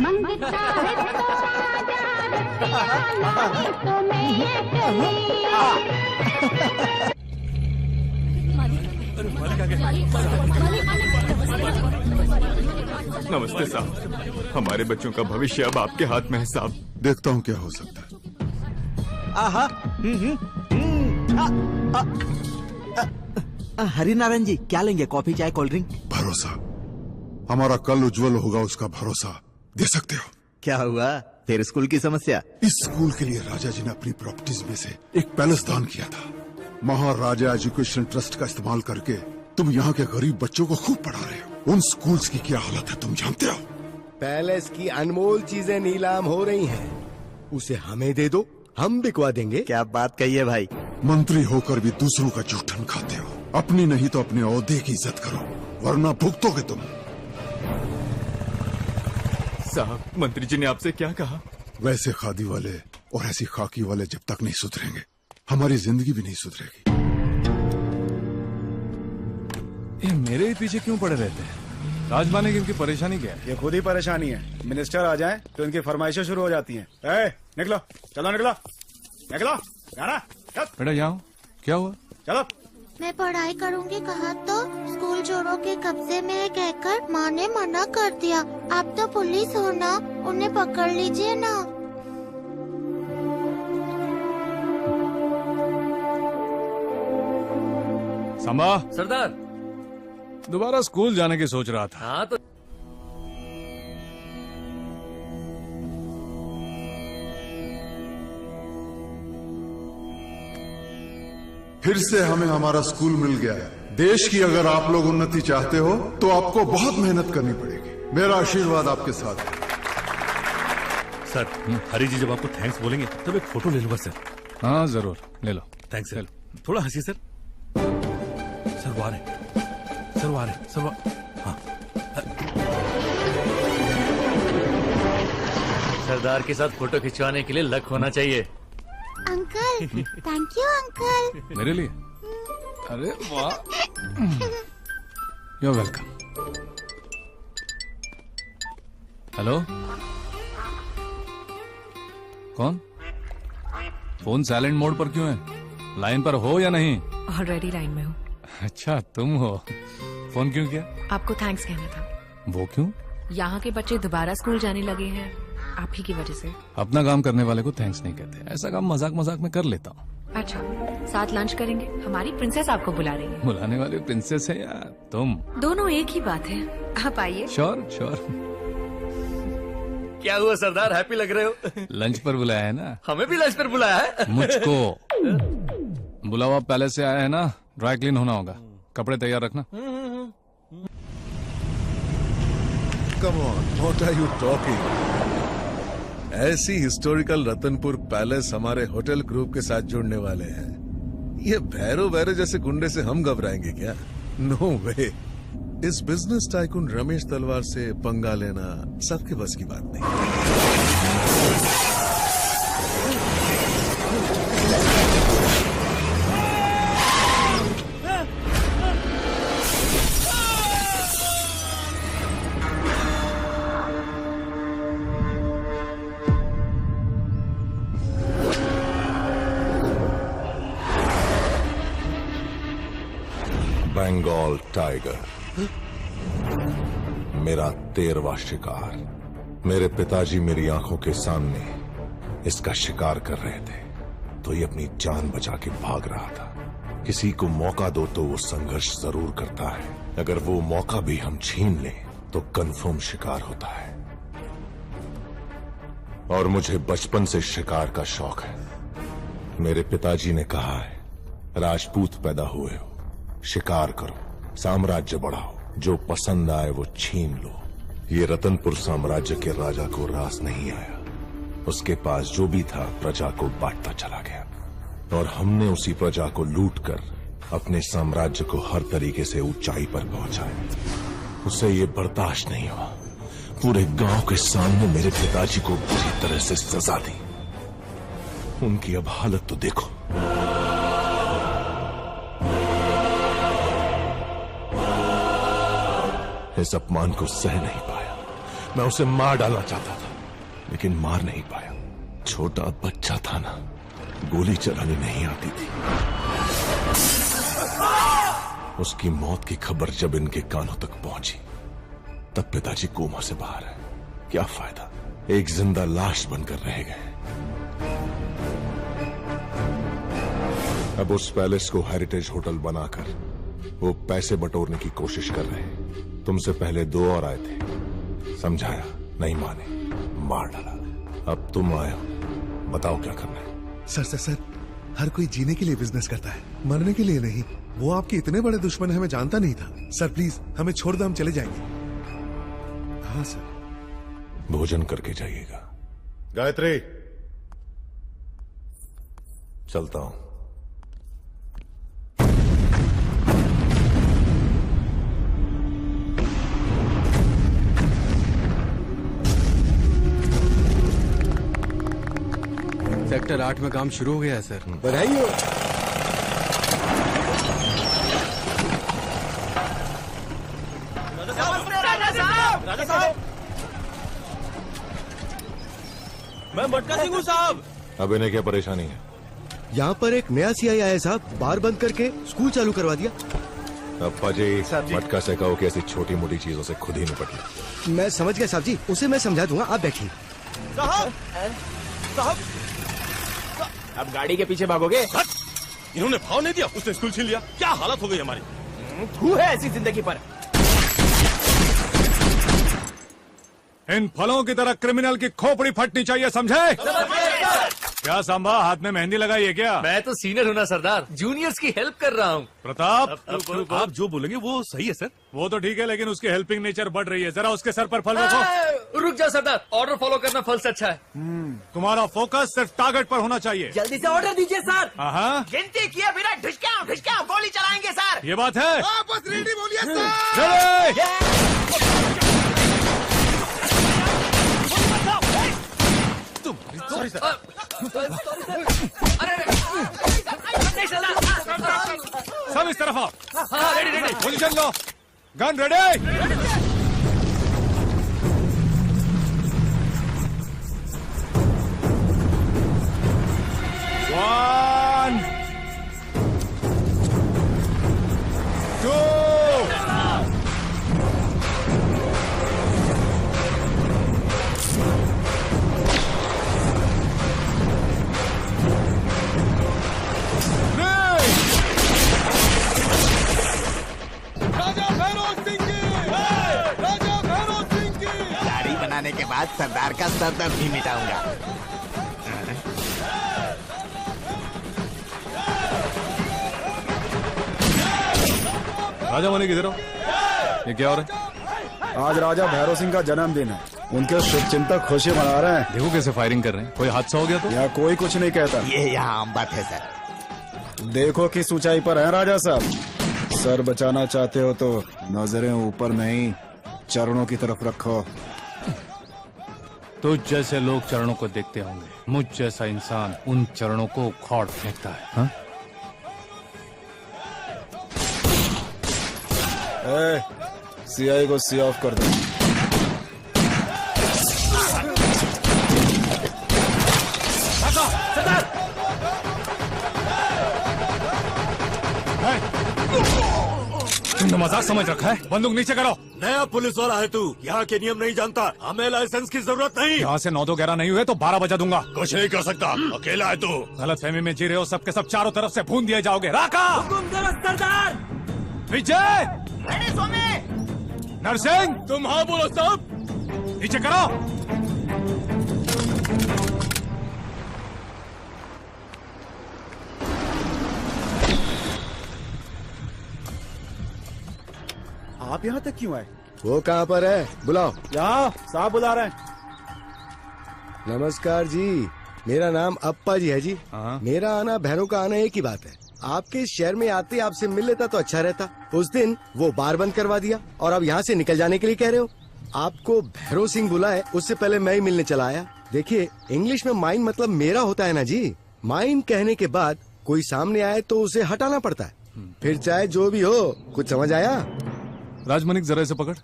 [SPEAKER 10] नमस्ते साहब, हमारे बच्चों का भविष्य अब आपके हाथ में है साहब।
[SPEAKER 18] देखता हूँ क्या हो सकता है।
[SPEAKER 17] हरिनारायण जी क्या लेंगे? कॉफी, चाय, कोल्ड ड्रिंक?
[SPEAKER 18] भरोसा, हमारा कल उज्जवल होगा उसका भरोसा दे सकते हो।
[SPEAKER 17] क्या हुआ फिर? स्कूल की समस्या?
[SPEAKER 18] इस स्कूल के लिए राजा जी ने अपनी प्रॉपर्टीज में से एक पैलेस दान किया था। महाराजा एजुकेशन ट्रस्ट का इस्तेमाल करके तुम यहाँ के गरीब बच्चों को खूब पढ़ा रहे हो। उन स्कूल्स की क्या हालत है तुम जानते हो?
[SPEAKER 19] पैलेस की अनमोल चीजें नीलाम हो रही हैं, उसे हमें दे दो, हम बिकवा देंगे।
[SPEAKER 17] क्या बात कही है भाई।
[SPEAKER 18] मंत्री होकर भी दूसरों का जूठन खाते हो। अपनी नहीं तो अपने ओहदे की इज्जत करो, वरना भुगतोगे तुम।
[SPEAKER 10] साहब, मंत्री जी ने आपसे क्या कहा?
[SPEAKER 18] वैसे खादी वाले और ऐसी खाकी वाले जब तक नहीं सुधरेंगे, हमारी जिंदगी भी नहीं सुधरेगी।
[SPEAKER 11] ये मेरे ही पीछे क्यों पड़े रहते हैं? राजमाने की इनकी परेशानी क्या है?
[SPEAKER 15] ये खुद ही परेशानी है। मिनिस्टर आ जाए तो इनकी फरमाइशें शुरू हो जाती हैं। निकलो, चलो निकलो, निकलो, जाना।
[SPEAKER 11] बेटा यहाँ क्या हुआ?
[SPEAKER 15] चलो।
[SPEAKER 20] मैं पढ़ाई करूंगी कहा तो स्कूल चोरों के कब्जे में है कहकर माँ ने मना कर दिया। आप तो पुलिस हो ना, उन्हें पकड़ लीजिए ना।
[SPEAKER 11] सांबा।
[SPEAKER 16] सरदार।
[SPEAKER 9] दोबारा स्कूल जाने की सोच रहा था।
[SPEAKER 16] हाँ तो
[SPEAKER 18] फिर से हमें हमारा स्कूल मिल गया है। देश की अगर आप लोग उन्नति चाहते हो तो आपको बहुत मेहनत करनी पड़ेगी। मेरा आशीर्वाद आपके साथ है।
[SPEAKER 11] सर, हरी जी जब आपको थैंक्स बोलेंगे तब एक फोटो ले लूंगा सर।
[SPEAKER 9] हाँ जरूर ले लो।
[SPEAKER 11] Thanks sir. थोड़ा हंसी सर। सर वो आ रहे सर, वो आ रहे सर, वो हाँ।
[SPEAKER 16] सरदार के साथ फोटो खिंचवाने के लिए लक होना चाहिए।
[SPEAKER 20] Uncle, thank you uncle.
[SPEAKER 9] मेरे लिए? अरे वाह, यू वेलकम। हेलो, कौन? फोन साइलेंट मोड पर क्यों है? लाइन पर हो या नहीं?
[SPEAKER 13] ऑलरेडी लाइन में हूँ।
[SPEAKER 9] अच्छा तुम हो। फोन क्यों किया?
[SPEAKER 13] आपको थैंक्स कहना था।
[SPEAKER 9] वो क्यों?
[SPEAKER 13] यहाँ के बच्चे दोबारा स्कूल जाने लगे हैं आप ही की वजह से।
[SPEAKER 9] अपना काम करने वाले को थैंक्स नहीं कहते। ऐसा काम मजाक मजाक में कर लेता हूँ।
[SPEAKER 13] अच्छा, साथ लंच करेंगे? हमारी प्रिंसेस आपको बुला रही है।
[SPEAKER 9] बुलाने वाली प्रिंसेस है या तुम?
[SPEAKER 13] दोनों एक ही बात है। आप आइए।
[SPEAKER 9] Sure sure.
[SPEAKER 16] क्या हुआ सरदार, हैप्पी लग रहे हो?
[SPEAKER 9] लंच पर बुलाया है ना?
[SPEAKER 16] हमें भी लंच पर बुलाया है।
[SPEAKER 9] मुझको बुलावा पहले से आया है ना, ड्राई क्लीन होना होगा। कपड़े तैयार रखना।
[SPEAKER 1] Come on, what are you talking? ऐसी हिस्टोरिकल रतनपुर पैलेस हमारे होटल ग्रुप के साथ जुड़ने वाले हैं। ये भैरो जैसे गुंडे से हम घबराएंगे क्या? नो वे। इस बिजनेस टाइकून रमेश तलवार से पंगा लेना सबके बस की बात नहीं।
[SPEAKER 8] बंगाल टाइगर, मेरा 13वां शिकार। मेरे पिताजी मेरी आंखों के सामने इसका शिकार कर रहे थे तो ये अपनी जान बचा के भाग रहा था। किसी को मौका दो तो वो संघर्ष जरूर करता है। अगर वो मौका भी हम छीन लें तो कंफर्म शिकार होता है। और मुझे बचपन से शिकार का शौक है। मेरे पिताजी ने कहा है, राजपूत पैदा हुए हो, शिकार करो, साम्राज्य बढ़ाओ, जो पसंद आए वो छीन लो। ये रतनपुर साम्राज्य के राजा को रास नहीं आया। उसके पास जो भी था प्रजा को बांटता चला गया और हमने उसी प्रजा को लूटकर अपने साम्राज्य को हर तरीके से ऊंचाई पर पहुंचाया। उसे ये बर्दाश्त नहीं हुआ। पूरे गांव के सामने मेरे पिताजी को बुरी तरह से सजा दी। उनकी अब हालत तो देखो। इस अपमान को सह नहीं पाया। मैं उसे मार डालना चाहता था लेकिन मार नहीं पाया। छोटा बच्चा था ना, गोली चलानी नहीं आती थी। उसकी मौत की खबर जब इनके कानों तक पहुंची तब पिताजी कोमा से बाहर है। क्या फायदा, एक जिंदा लाश बनकर रह गए। अब उस पैलेस को हेरिटेज होटल बनाकर वो पैसे बटोरने की कोशिश कर रहे हैं। तुमसे पहले 2 और आए थे, समझाया, नहीं माने, मार डाला। अब तुम आए हो, बताओ क्या करना है?
[SPEAKER 1] सर, हर कोई जीने के लिए बिजनेस करता है, मरने के लिए नहीं। वो आपके इतने बड़े दुश्मन है, मैं जानता नहीं था। सर प्लीज हमें छोड़ दो, हम चले जाएंगे। हाँ सर।
[SPEAKER 8] भोजन करके जाइएगा। गायत्री, चलता हूं।
[SPEAKER 4] सेक्टर 8 में काम शुरू हो गया है सर।
[SPEAKER 19] बधाई हो।
[SPEAKER 3] राजा साहब, मैं मटका सिंह हूँ साहब।
[SPEAKER 8] अब इन्हें क्या परेशानी है?
[SPEAKER 19] यहाँ पर एक नया सीआई आया साहब, बार बंद करके स्कूल चालू करवा दिया।
[SPEAKER 8] अप्पा जी, मटका से कहो कि ऐसी छोटी मोटी चीजों से खुद ही निपट ले।
[SPEAKER 19] मैं समझ गया साहब जी, उसे मैं समझा दूंगा, आप बैठिए।
[SPEAKER 3] साहब, अब गाड़ी के पीछे भागोगे?
[SPEAKER 14] इन्होंने भाव नहीं दिया, उसने स्कूल छीन लिया। क्या हालत हो गई हमारी।
[SPEAKER 3] तू है ऐसी जिंदगी पर।
[SPEAKER 9] इन फलों की तरह क्रिमिनल की खोपड़ी फटनी चाहिए, समझे? क्या सांबा, हाथ में मेहंदी लगाई है क्या?
[SPEAKER 16] मैं तो सीनियर हूँ ना सरदार, जूनियर्स की हेल्प कर रहा हूँ।
[SPEAKER 11] प्रताप, आप जो बोलेंगे वो सही है सर।
[SPEAKER 9] वो तो ठीक है, लेकिन उसकी हेल्पिंग नेचर बढ़ रही है। जरा उसके सर पर फल रखो।
[SPEAKER 16] रुक जाओ सरदार, ऑर्डर फॉलो करना फल से अच्छा है।
[SPEAKER 9] तुम्हारा फोकस सिर्फ टारगेट पर होना चाहिए।
[SPEAKER 3] जल्दी से ऑर्डर दीजिए सर।
[SPEAKER 9] हाँ,
[SPEAKER 3] गिनती किए बिना ढिचका गोली चलाएंगे सर।
[SPEAKER 9] ये बात है।
[SPEAKER 8] बस रेडी बोलिए सर।
[SPEAKER 16] Sorry sir.
[SPEAKER 9] सब इस तरफ आओ।
[SPEAKER 16] रेडी।
[SPEAKER 9] पोजीशन लो, गन रेडी। 1 2
[SPEAKER 17] दाढ़ी बनाने के बाद सरदार का सर दर्द भी मिटाऊंगा।
[SPEAKER 9] राजा मनी किधर हो? ये क्या हो रहा है?
[SPEAKER 15] आज राजा भैरव सिंह का जन्मदिन है, उनके शुभचिंतक खुशी मना रहे हैं।
[SPEAKER 9] देखो कैसे फायरिंग कर रहे हैं। कोई हादसा हो गया तो?
[SPEAKER 15] यहाँ कोई कुछ नहीं कहता।
[SPEAKER 17] ये यहाँ आम बात है सर।
[SPEAKER 15] देखो किस ऊंचाई पर है राजा साहब। सर बचाना चाहते हो तो नजरें ऊपर नहीं, चरणों की तरफ रखो।
[SPEAKER 9] तुझ जैसे लोग चरणों को देखते होंगे, मुझ जैसा इंसान उन चरणों को उखाड़ फेंकता है। हाँ?
[SPEAKER 15] सीआई को सी ऑफ कर दो। तुमने मजाक समझ रखा है? बंदूक नीचे करो।
[SPEAKER 19] नया पुलिस वाला है तू, यहाँ के नियम नहीं जानता। हमें लाइसेंस की जरूरत नहीं।
[SPEAKER 9] यहाँ से 9-2-11 नहीं हुए तो 12 बजा दूंगा।
[SPEAKER 19] कुछ नहीं कर सकता, अकेला है तू।
[SPEAKER 9] गलत फहमी में जी रहे हो, सबके सब चारों तरफ से भून दिए जाओगे। राका,
[SPEAKER 3] सरदार।
[SPEAKER 9] विजय,
[SPEAKER 3] स्वामी,
[SPEAKER 9] नरसिंह,
[SPEAKER 3] तुम हाँ बोलो साहब।
[SPEAKER 9] नीचे करो।
[SPEAKER 15] आप यहाँ तक क्यों आए?
[SPEAKER 19] वो कहाँ पर है? बुलाओ।
[SPEAKER 15] यहाँ साहब बुला रहे हैं।
[SPEAKER 19] नमस्कार जी, मेरा नाम अप्पा जी है जी। मेरा आना भैरव का आना एक ही बात है। आपके शहर में आते आपसे मिल लेता तो अच्छा रहता। उस दिन वो बार बंद करवा दिया और अब यहाँ से निकल जाने के लिए कह रहे हो। आपको भैरव सिंह बुलाए उससे पहले मैं ही मिलने चला आया। देखिए, इंग्लिश में माइन मतलब मेरा होता है ना जी। माइन कहने के बाद कोई सामने आए तो उसे हटाना पड़ता है, फिर चाहे जो भी हो। कुछ समझ आया?
[SPEAKER 9] राजमनिक, जरा इसे पकड़।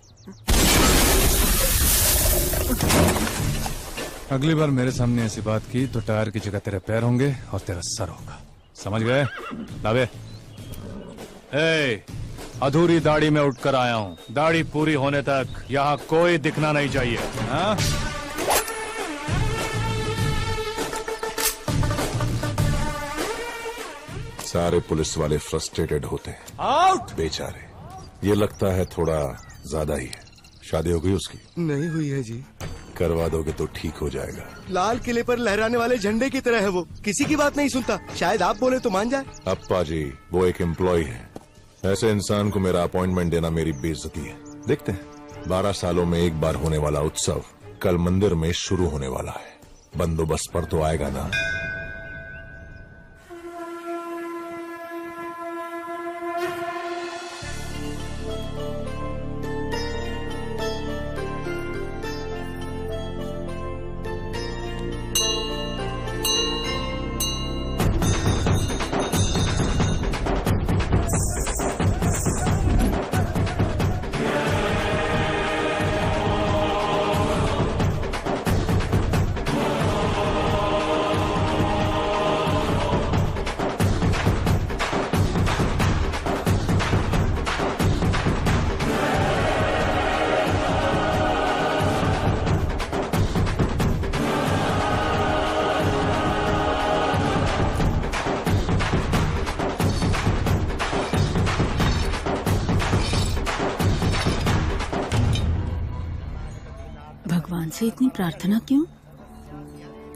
[SPEAKER 9] अगली बार मेरे सामने ऐसी बात की तो टायर की जगह तेरे पैर होंगे और तेरा सर होगा, समझ गए? लावे। अधूरी दाढ़ी में उठकर आया हूँ। दाढ़ी पूरी होने तक यहाँ कोई दिखना नहीं चाहिए। हाँ?
[SPEAKER 18] सारे पुलिस वाले फ्रस्ट्रेटेड होते हैं।
[SPEAKER 9] आउट!
[SPEAKER 18] बेचारे। ये लगता है थोड़ा ज्यादा ही है। शादी हो गई उसकी?
[SPEAKER 19] नहीं हुई है जी।
[SPEAKER 18] करवा दोगे तो ठीक हो जाएगा।
[SPEAKER 19] लाल किले पर लहराने वाले झंडे की तरह है वो, किसी की बात नहीं सुनता। शायद आप बोले तो मान जाए।
[SPEAKER 18] अप्पा जी, वो एक एम्प्लॉय है। ऐसे इंसान को मेरा अपॉइंटमेंट देना मेरी बेइज्जती है। देखते हैं। 12 सालों में एक बार होने वाला उत्सव कल मंदिर में शुरू होने वाला है। बंदोबस्त पर तो आएगा ना?
[SPEAKER 12] से इतनी प्रार्थना क्यों?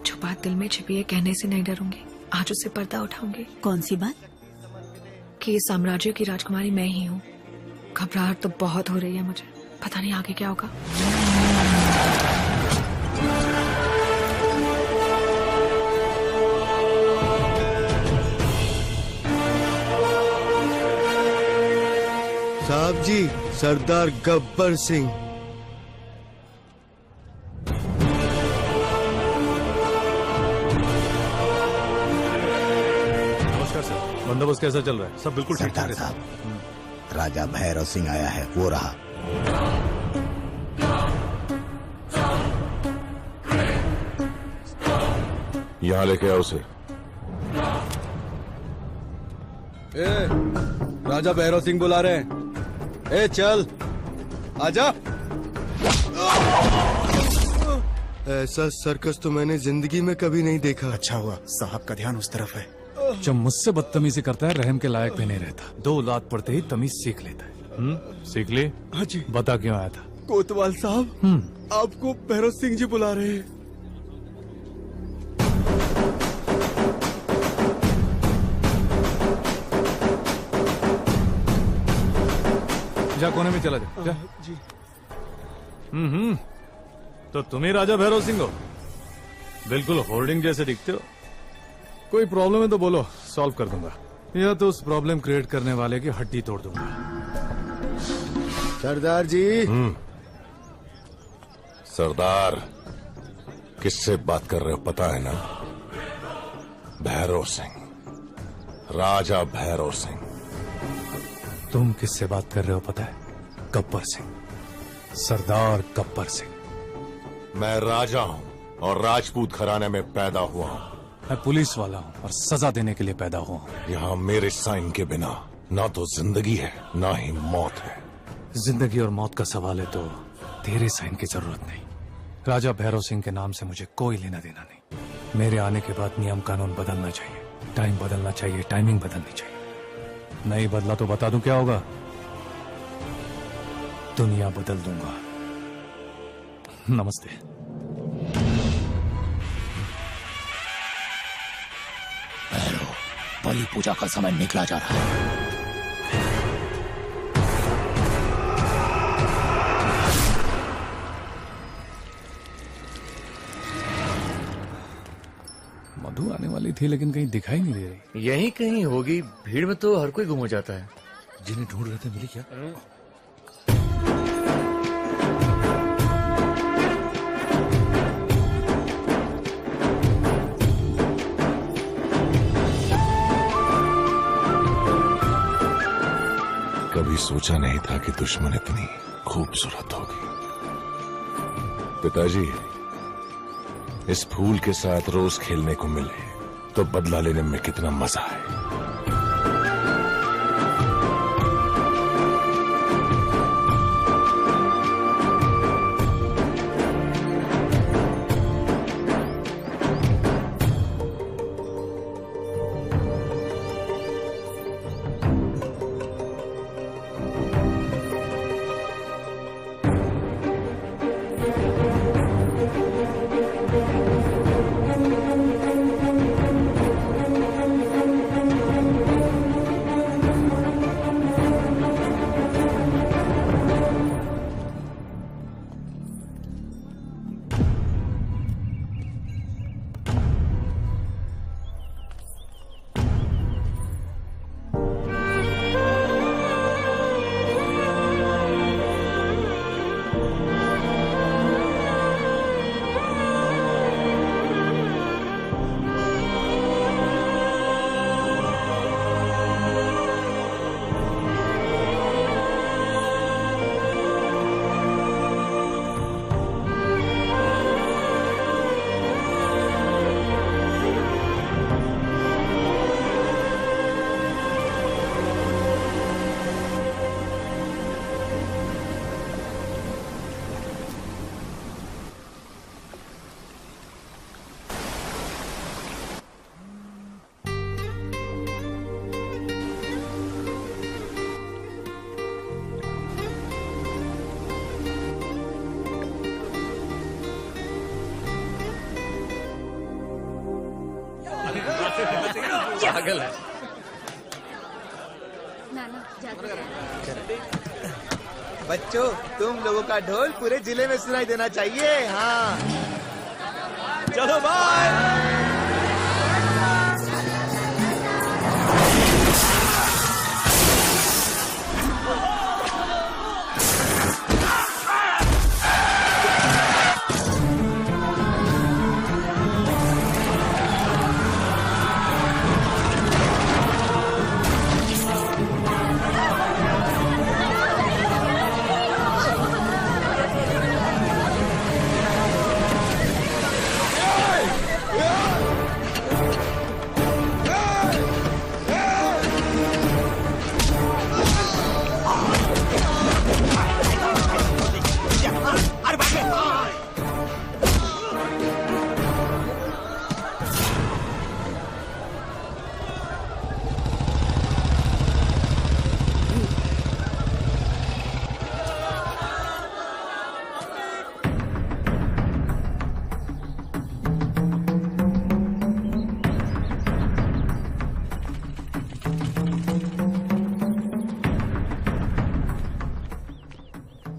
[SPEAKER 13] जो बात दिल में छिपी है कहने से नहीं डरूंगी। आज उससे पर्दा उठाऊंगी।
[SPEAKER 12] कौन सी बात?
[SPEAKER 13] कि इस साम्राज्य की राजकुमारी मैं ही हूँ। घबराहट तो बहुत हो रही है मुझे, पता नहीं आगे क्या होगा।
[SPEAKER 19] साहब जी, सरदार गब्बर सिंह।
[SPEAKER 11] नमस्कार सर, बंदोबस्त कैसा चल रहा है? सब बिल्कुल ठीक ठाक है
[SPEAKER 17] साहब। राजा भैरव सिंह आया है, वो रहा।
[SPEAKER 8] यहाँ लेके आओ उसे।
[SPEAKER 4] ए, राजा भैरव सिंह बुला रहे हैं। ए चल, आजा।
[SPEAKER 19] ऐसा सर्कस तो मैंने जिंदगी में कभी नहीं देखा।
[SPEAKER 15] अच्छा हुआ साहब का ध्यान उस तरफ है।
[SPEAKER 9] जब मुझसे बदतमीजी करता है रहम के लायक भी नहीं रहता। 2 लात पड़ते ही तमीज सीख लेता है।
[SPEAKER 11] सीख ली?
[SPEAKER 4] हाँ जी।
[SPEAKER 11] बता क्यों आया था?
[SPEAKER 4] कोतवाल साहब, आपको भैरव सिंह जी बुला रहे हैं।
[SPEAKER 11] जा कोने में चला जा।
[SPEAKER 4] जी।
[SPEAKER 11] तो तुम ही राजा भैरव सिंह हो? बिल्कुल होर्डिंग जैसे दिखते हो। कोई प्रॉब्लम है तो बोलो, सॉल्व कर दूंगा, या तो उस प्रॉब्लम क्रिएट करने वाले की हड्डी तोड़ दूंगा।
[SPEAKER 19] सरदार जी।
[SPEAKER 8] सरदार, किससे बात कर रहे हो पता है ना? भैरव सिंह, राजा भैरव सिंह।
[SPEAKER 11] तुम किससे बात कर रहे हो पता है? गब्बर सिंह, सरदार गब्बर सिंह।
[SPEAKER 8] मैं राजा हूं और राजपूत घराने में पैदा हुआ हूं।
[SPEAKER 11] मैं पुलिस वाला हूं और सजा देने के लिए पैदा हुआ हूं।
[SPEAKER 8] यहाँ मेरे साइन के बिना ना तो जिंदगी है ना ही मौत है।
[SPEAKER 11] जिंदगी और मौत का सवाल है तो तेरे साइन की जरूरत नहीं। राजा भैरव सिंह के नाम से मुझे कोई लेना देना नहीं। मेरे आने के बाद नियम कानून बदलना चाहिए, टाइम बदलना चाहिए, टाइमिंग बदलनी चाहिए। नहीं बदला तो बता दूं क्या होगा? दुनिया बदल दूंगा। नमस्ते।
[SPEAKER 17] भैरव, बलि पूजा का समय निकला जा रहा है।
[SPEAKER 11] मधु आने वाली थी लेकिन कहीं दिखाई नहीं दे रही।
[SPEAKER 16] यहीं कहीं होगी, भीड़ में तो हर कोई गुम हो जाता है।
[SPEAKER 14] जिन्हें ढूंढ रहे थे मिली क्या?
[SPEAKER 8] कभी सोचा नहीं था कि दुश्मन इतनी खूबसूरत होगी। पिताजी, इस फूल के साथ रोज खेलने को मिले तो बदला लेने में कितना मजा है।
[SPEAKER 16] पागल है।
[SPEAKER 21] बच्चों, तुम लोगों का ढोल पूरे जिले में सुनाई देना चाहिए। हाँ,
[SPEAKER 16] चलो बाय।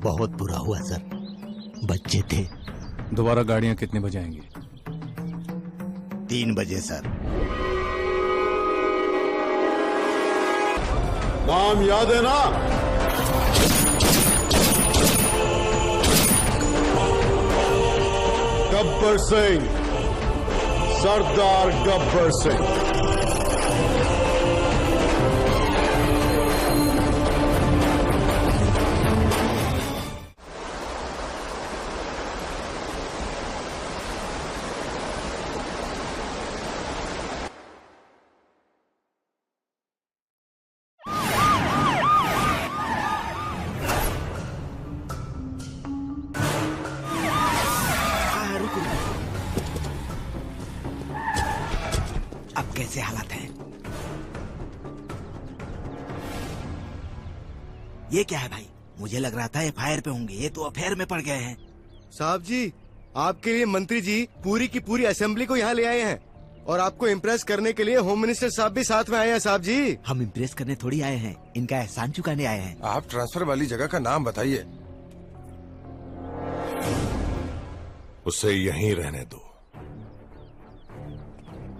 [SPEAKER 17] बहुत बुरा हुआ सर, बच्चे थे।
[SPEAKER 11] दोबारा गाड़ियां कितने बजे आएंगी?
[SPEAKER 17] 3 बजे सर।
[SPEAKER 15] नाम याद है ना? गब्बर सिंह, सरदार गब्बर सिंह।
[SPEAKER 17] अब कैसे हालात हैं? ये क्या है भाई? मुझे लग रहा था एफआईआर पे होंगे, ये तो अफेयर में पड़ गए हैं।
[SPEAKER 19] साहब जी, आपके लिए मंत्री जी पूरी की पूरी असेंबली को यहाँ ले आए हैं और आपको इम्प्रेस करने के लिए होम मिनिस्टर साहब भी साथ में आए हैं। साहब जी,
[SPEAKER 17] हम इम्प्रेस करने थोड़ी आए हैं, इनका एहसान चुकाने आए हैं।
[SPEAKER 18] आप ट्रांसफर वाली जगह का नाम बताइए।
[SPEAKER 8] उसे यहीं रहने दो।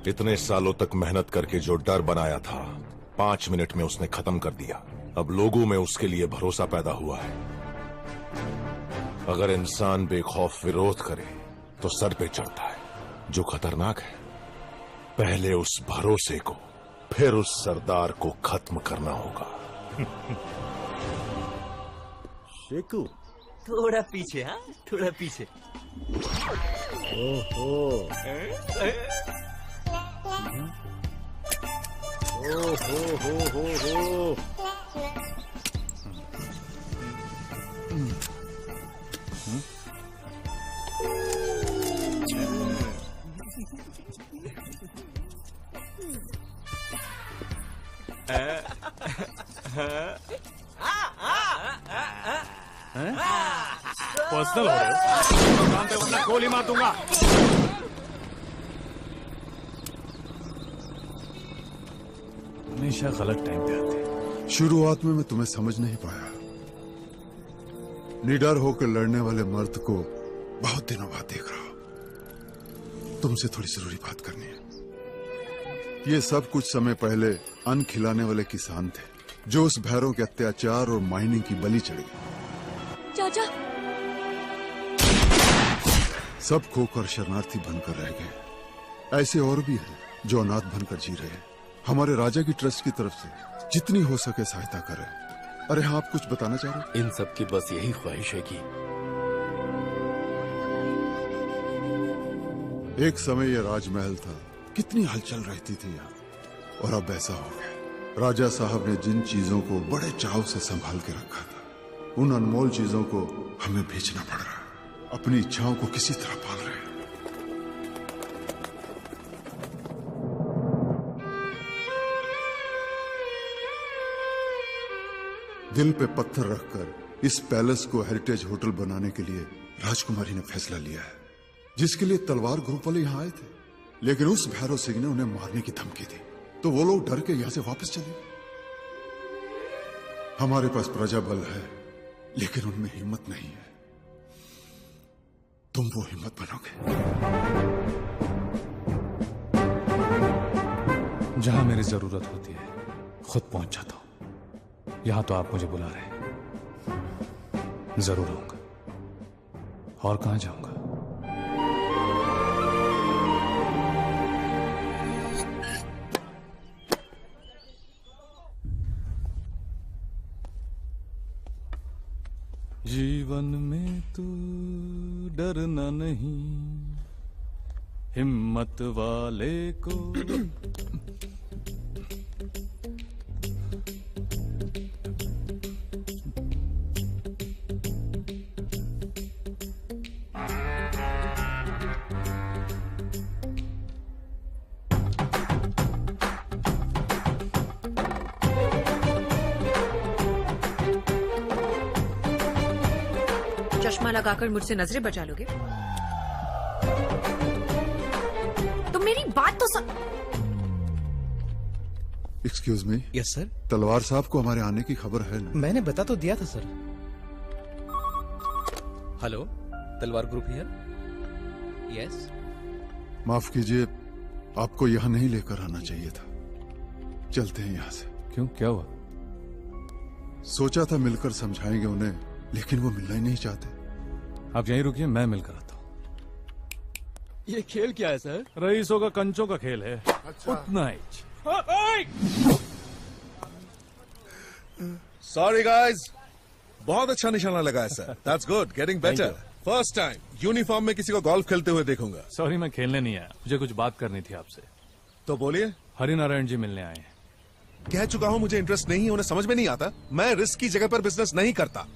[SPEAKER 8] इतने सालों तक मेहनत करके जो डर बनाया था 5 मिनट में उसने खत्म कर दिया। अब लोगों में उसके लिए भरोसा पैदा हुआ है। अगर इंसान बेखौफ विरोध करे तो सर पे चढ़ता है। जो खतरनाक है, पहले उस भरोसे को, फिर उस सरदार को खत्म करना होगा।
[SPEAKER 3] शेखू, थोड़ा पीछे। हाँ, थोड़ा पीछे।
[SPEAKER 19] ओहो, हो।
[SPEAKER 9] पर्सनल हो रहे हो? काम पे वरना गोली मार दूंगा। हमेशा गलत टाइम पे आते।
[SPEAKER 18] शुरुआत में मैं तुम्हें समझ नहीं पाया। निडर होकर लड़ने वाले मर्द को बहुत दिनों बाद देख रहा हूं। तुमसे थोड़ी जरूरी बात करनी है। ये सब कुछ समय पहले अन्न खिलाने वाले किसान थे जो उस भैरों के अत्याचार और माइनिंग की बलि चढ़ गए।
[SPEAKER 2] चाचा,
[SPEAKER 18] सब खोकर शरणार्थी बनकर रह गए। ऐसे और भी हैं जो अनाथ बनकर जी रहे हैं। हमारे राजा की ट्रस्ट की तरफ से जितनी हो सके सहायता करें। अरे हाँ, आप कुछ बताना चाह रहे?
[SPEAKER 7] इन सब की बस यही ख्वाहिश है कि
[SPEAKER 18] एक समय यह राजमहल था, कितनी हलचल रहती थी यहाँ, और अब ऐसा हो गया। राजा साहब ने जिन चीजों को बड़े चाव से संभाल के रखा था, उन अनमोल चीजों को हमें बेचना पड़ रहा है। अपनी इच्छाओं को किसी तरह पाल रहे हैं। दिल पे पत्थर रखकर इस पैलेस को हेरिटेज होटल बनाने के लिए राजकुमारी ने फैसला लिया है, जिसके लिए तलवार ग्रुप वाले यहाँ आए थे, लेकिन उस भैरव सिंह ने उन्हें मारने की धमकी दी। तो वो लोग डर के यहां से वापस चले। हमारे पास प्रजा बल है, लेकिन उनमें हिम्मत नहीं है। तुम वो हिम्मत बनोगे।
[SPEAKER 9] जहां मेरी जरूरत होती है खुद पहुंच जाता हूं। यहां तो आप मुझे बुला रहे हैं, जरूर आऊंगा। और कहां जाऊंगा? जीवन में तू डरना नहीं, हिम्मत वाले को।
[SPEAKER 13] चश्मा लगाकर मुझसे नजरें बचा लोगे? तुम मेरी बात तो
[SPEAKER 18] एक्सक्यूज मी।
[SPEAKER 6] Yes sir.
[SPEAKER 18] तलवार साहब को हमारे आने की खबर है ना?
[SPEAKER 6] मैंने बता तो दिया था सर। हेलो, तलवार ग्रुप हियर। यस।
[SPEAKER 18] माफ कीजिए, आपको यहाँ नहीं लेकर आना चाहिए था। चलते हैं यहाँ से।
[SPEAKER 9] क्यों, क्या हुआ?
[SPEAKER 18] सोचा था मिलकर समझाएंगे उन्हें, लेकिन वो मिलना ही नहीं चाहते।
[SPEAKER 9] आप यहीं रुकिए, मैं मिलकर आता हूँ।
[SPEAKER 6] ये खेल क्या है सर?
[SPEAKER 9] रईसों का कंचों का खेल है। उतना ही।
[SPEAKER 1] सॉरी गाइस, बहुत अच्छा निशाना लगा है sir. That's good, getting better. First time uniform में किसी को गोल्फ खेलते हुए देखूंगा।
[SPEAKER 9] सॉरी, मैं खेलने नहीं आया, मुझे कुछ बात करनी थी आपसे।
[SPEAKER 1] तो बोलिए।
[SPEAKER 9] हरिनारायण जी मिलने आए हैं।
[SPEAKER 1] कह चुका हूँ मुझे इंटरेस्ट नहीं है, उन्हें समझ में नहीं आता। मैं रिस्क की जगह पर बिजनेस नहीं करता।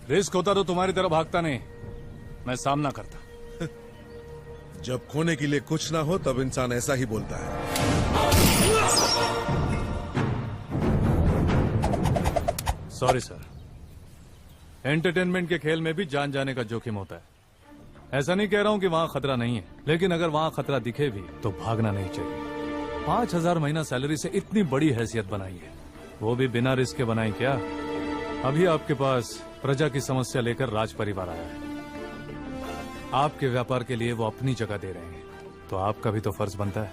[SPEAKER 9] रिस्क होता तो तुम्हारी तरह भागता नहीं, मैं सामना करता।
[SPEAKER 1] जब खोने के लिए कुछ ना हो तब इंसान ऐसा ही बोलता है।
[SPEAKER 9] सॉरी सर, एंटरटेनमेंट के खेल में भी जान जाने का जोखिम होता है। ऐसा नहीं कह रहा हूं कि वहां खतरा नहीं है, लेकिन अगर वहां खतरा दिखे भी तो भागना नहीं चाहिए। 5,000 महीना सैलरी से इतनी बड़ी हैसियत बनाई है, वो भी बिना रिस्क के बनाई क्या? अभी आपके पास प्रजा की समस्या लेकर राज परिवार आया है। आपके व्यापार के लिए वो अपनी जगह दे रहे हैं, तो आपका भी तो फर्ज बनता है।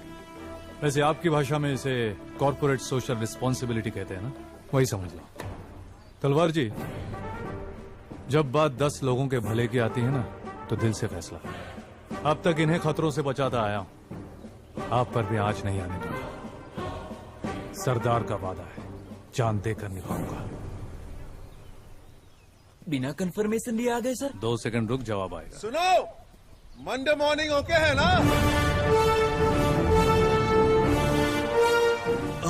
[SPEAKER 9] वैसे आपकी भाषा में इसे कॉर्पोरेट सोशल रिस्पॉन्सिबिलिटी कहते हैं ना, वही समझ लो। तलवार जी, जब बात 10 लोगों के भले की आती है ना, तो दिल से फैसला। अब तक इन्हें खतरों से बचाता आया हूं, आप पर भी आंच नहीं आने दूंगा। सरदार का वादा है, जान देकर निभाऊंगा।
[SPEAKER 6] बिना कंफर्मेशन लिए आ गए सर?
[SPEAKER 9] 2 सेकंड रुक, जवाब आएगा।
[SPEAKER 1] सुनो, मंडे मॉर्निंग ओके है ना?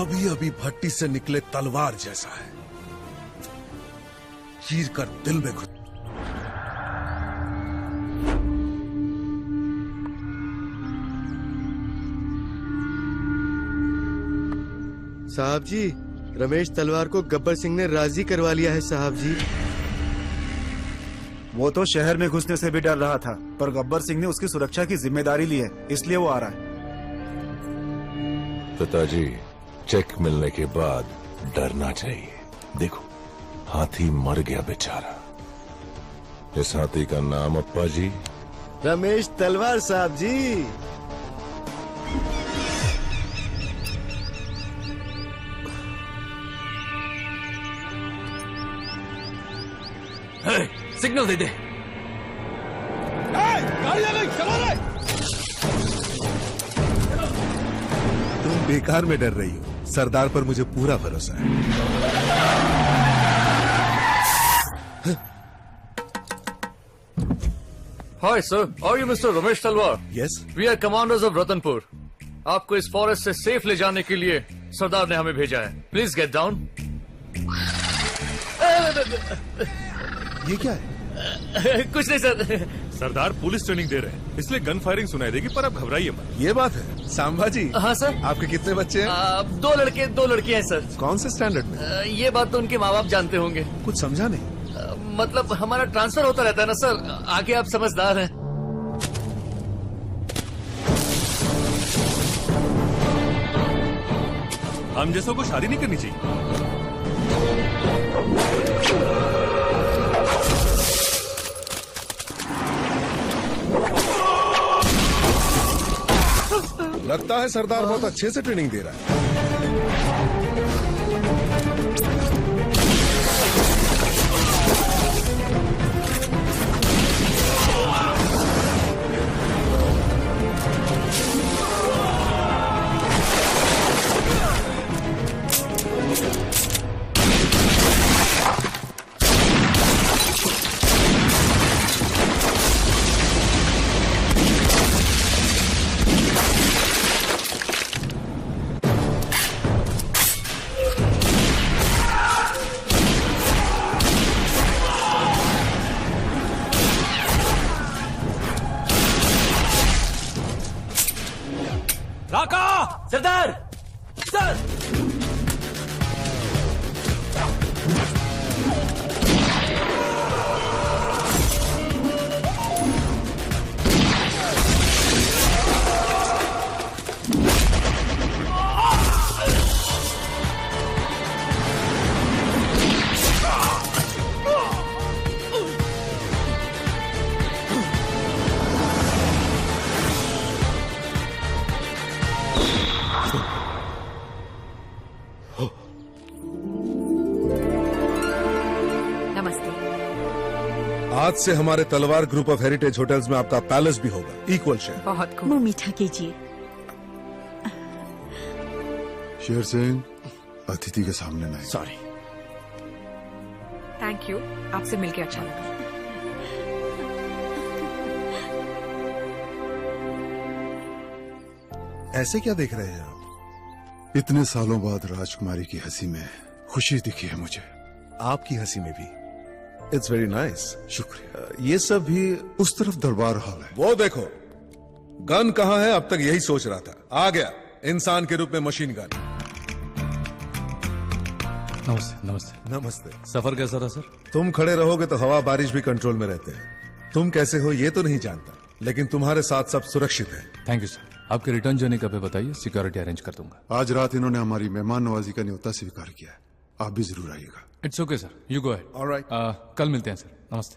[SPEAKER 1] अभी अभी भट्टी से निकले तलवार जैसा है, चीर कर दिल में घुस।
[SPEAKER 19] साहब जी, रमेश तलवार को गब्बर सिंह ने राजी करवा लिया है साहब जी।
[SPEAKER 15] वो तो शहर में घुसने से भी डर रहा था, पर गब्बर सिंह ने उसकी सुरक्षा की जिम्मेदारी ली है, इसलिए वो आ रहा है।
[SPEAKER 8] पिताजी, चेक मिलने के बाद डरना चाहिए। देखो, हाथी मर गया बेचारा। इस हाथी का नाम अप्पा जी,
[SPEAKER 19] रमेश तलवार साहब जी।
[SPEAKER 6] सिग्नल दे दे।
[SPEAKER 1] गाड़ी आ गई, चलो रे। तुम बेकार में डर रही हो, सरदार पर मुझे पूरा भरोसा है।
[SPEAKER 22] Hi sir, are you Mr. Ramesh Talwar?
[SPEAKER 1] Yes.
[SPEAKER 22] We are commanders of Ratanpur. आपको इस फॉरेस्ट से सेफ ले जाने के लिए सरदार ने हमें भेजा है। Please get down.
[SPEAKER 1] ये क्या है?
[SPEAKER 22] कुछ नहीं सर।
[SPEAKER 11] सरदार पुलिस ट्रेनिंग दे रहे हैं, इसलिए गन फायरिंग सुनाई देगी, पर आप घबराइए मत।
[SPEAKER 1] ये बात है। सांबा जी।
[SPEAKER 22] हाँ सर।
[SPEAKER 1] आपके कितने बच्चे हैं?
[SPEAKER 22] 2 लड़के 2 लड़कियां हैं सर।
[SPEAKER 1] कौन से स्टैंडर्ड में?
[SPEAKER 22] ये बात तो उनके माँ बाप जानते होंगे।
[SPEAKER 1] कुछ समझा नहीं।
[SPEAKER 22] मतलब हमारा ट्रांसफर होता रहता है ना सर, आगे आप समझदार हैं।
[SPEAKER 11] हम जैसों को शादी नहीं करनी चाहिए।
[SPEAKER 1] लगता है सरदार बहुत अच्छे से ट्रेनिंग दे रहा है।
[SPEAKER 16] राका सरदार सर
[SPEAKER 1] आज से हमारे तलवार ग्रुप ऑफ हेरिटेज होटल्स में आपका पैलेस भी होगा, इक्वल शेयर।
[SPEAKER 12] बहुत खूब। मुंह मीठा कीजिए।
[SPEAKER 18] शेर सिंह, अतिथि के सामने नहीं।
[SPEAKER 3] सॉरी।
[SPEAKER 13] थैंक यू, आपसे मिलके अच्छा लगा।
[SPEAKER 1] ऐसे क्या देख रहे हैं आप?
[SPEAKER 18] इतने सालों बाद राजकुमारी की हंसी में खुशी दिखी है मुझे।
[SPEAKER 1] आपकी हंसी में भी। It's very nice.
[SPEAKER 18] शुक्रिया।
[SPEAKER 1] ये सब भी
[SPEAKER 18] उस तरफ दरबार हॉल है।
[SPEAKER 1] वो देखो, गन कहाँ है? अब तक यही सोच रहा था। आ गया, इंसान के रूप में मशीन गन।
[SPEAKER 9] नमस्ते। नमस्ते।
[SPEAKER 1] नमस्ते।
[SPEAKER 9] सफर कैसा रहा सर?
[SPEAKER 1] तुम खड़े रहोगे तो हवा बारिश भी कंट्रोल में रहते हैं। तुम कैसे हो ये तो नहीं जानता, लेकिन तुम्हारे साथ सब सुरक्षित है।
[SPEAKER 9] Thank you sir. आपके रिटर्न जर्नी कब है बताइए, सिक्योरिटी अरेंज कर दूंगा।
[SPEAKER 18] आज रात इन्होंने हमारी मेहमान नवाजी का न्योता स्वीकार किया है। आप भी जरूर आइएगा।
[SPEAKER 9] It's okay sir, you go ahead.
[SPEAKER 1] Alright.
[SPEAKER 9] कल मिलते हैं सर। नमस्ते।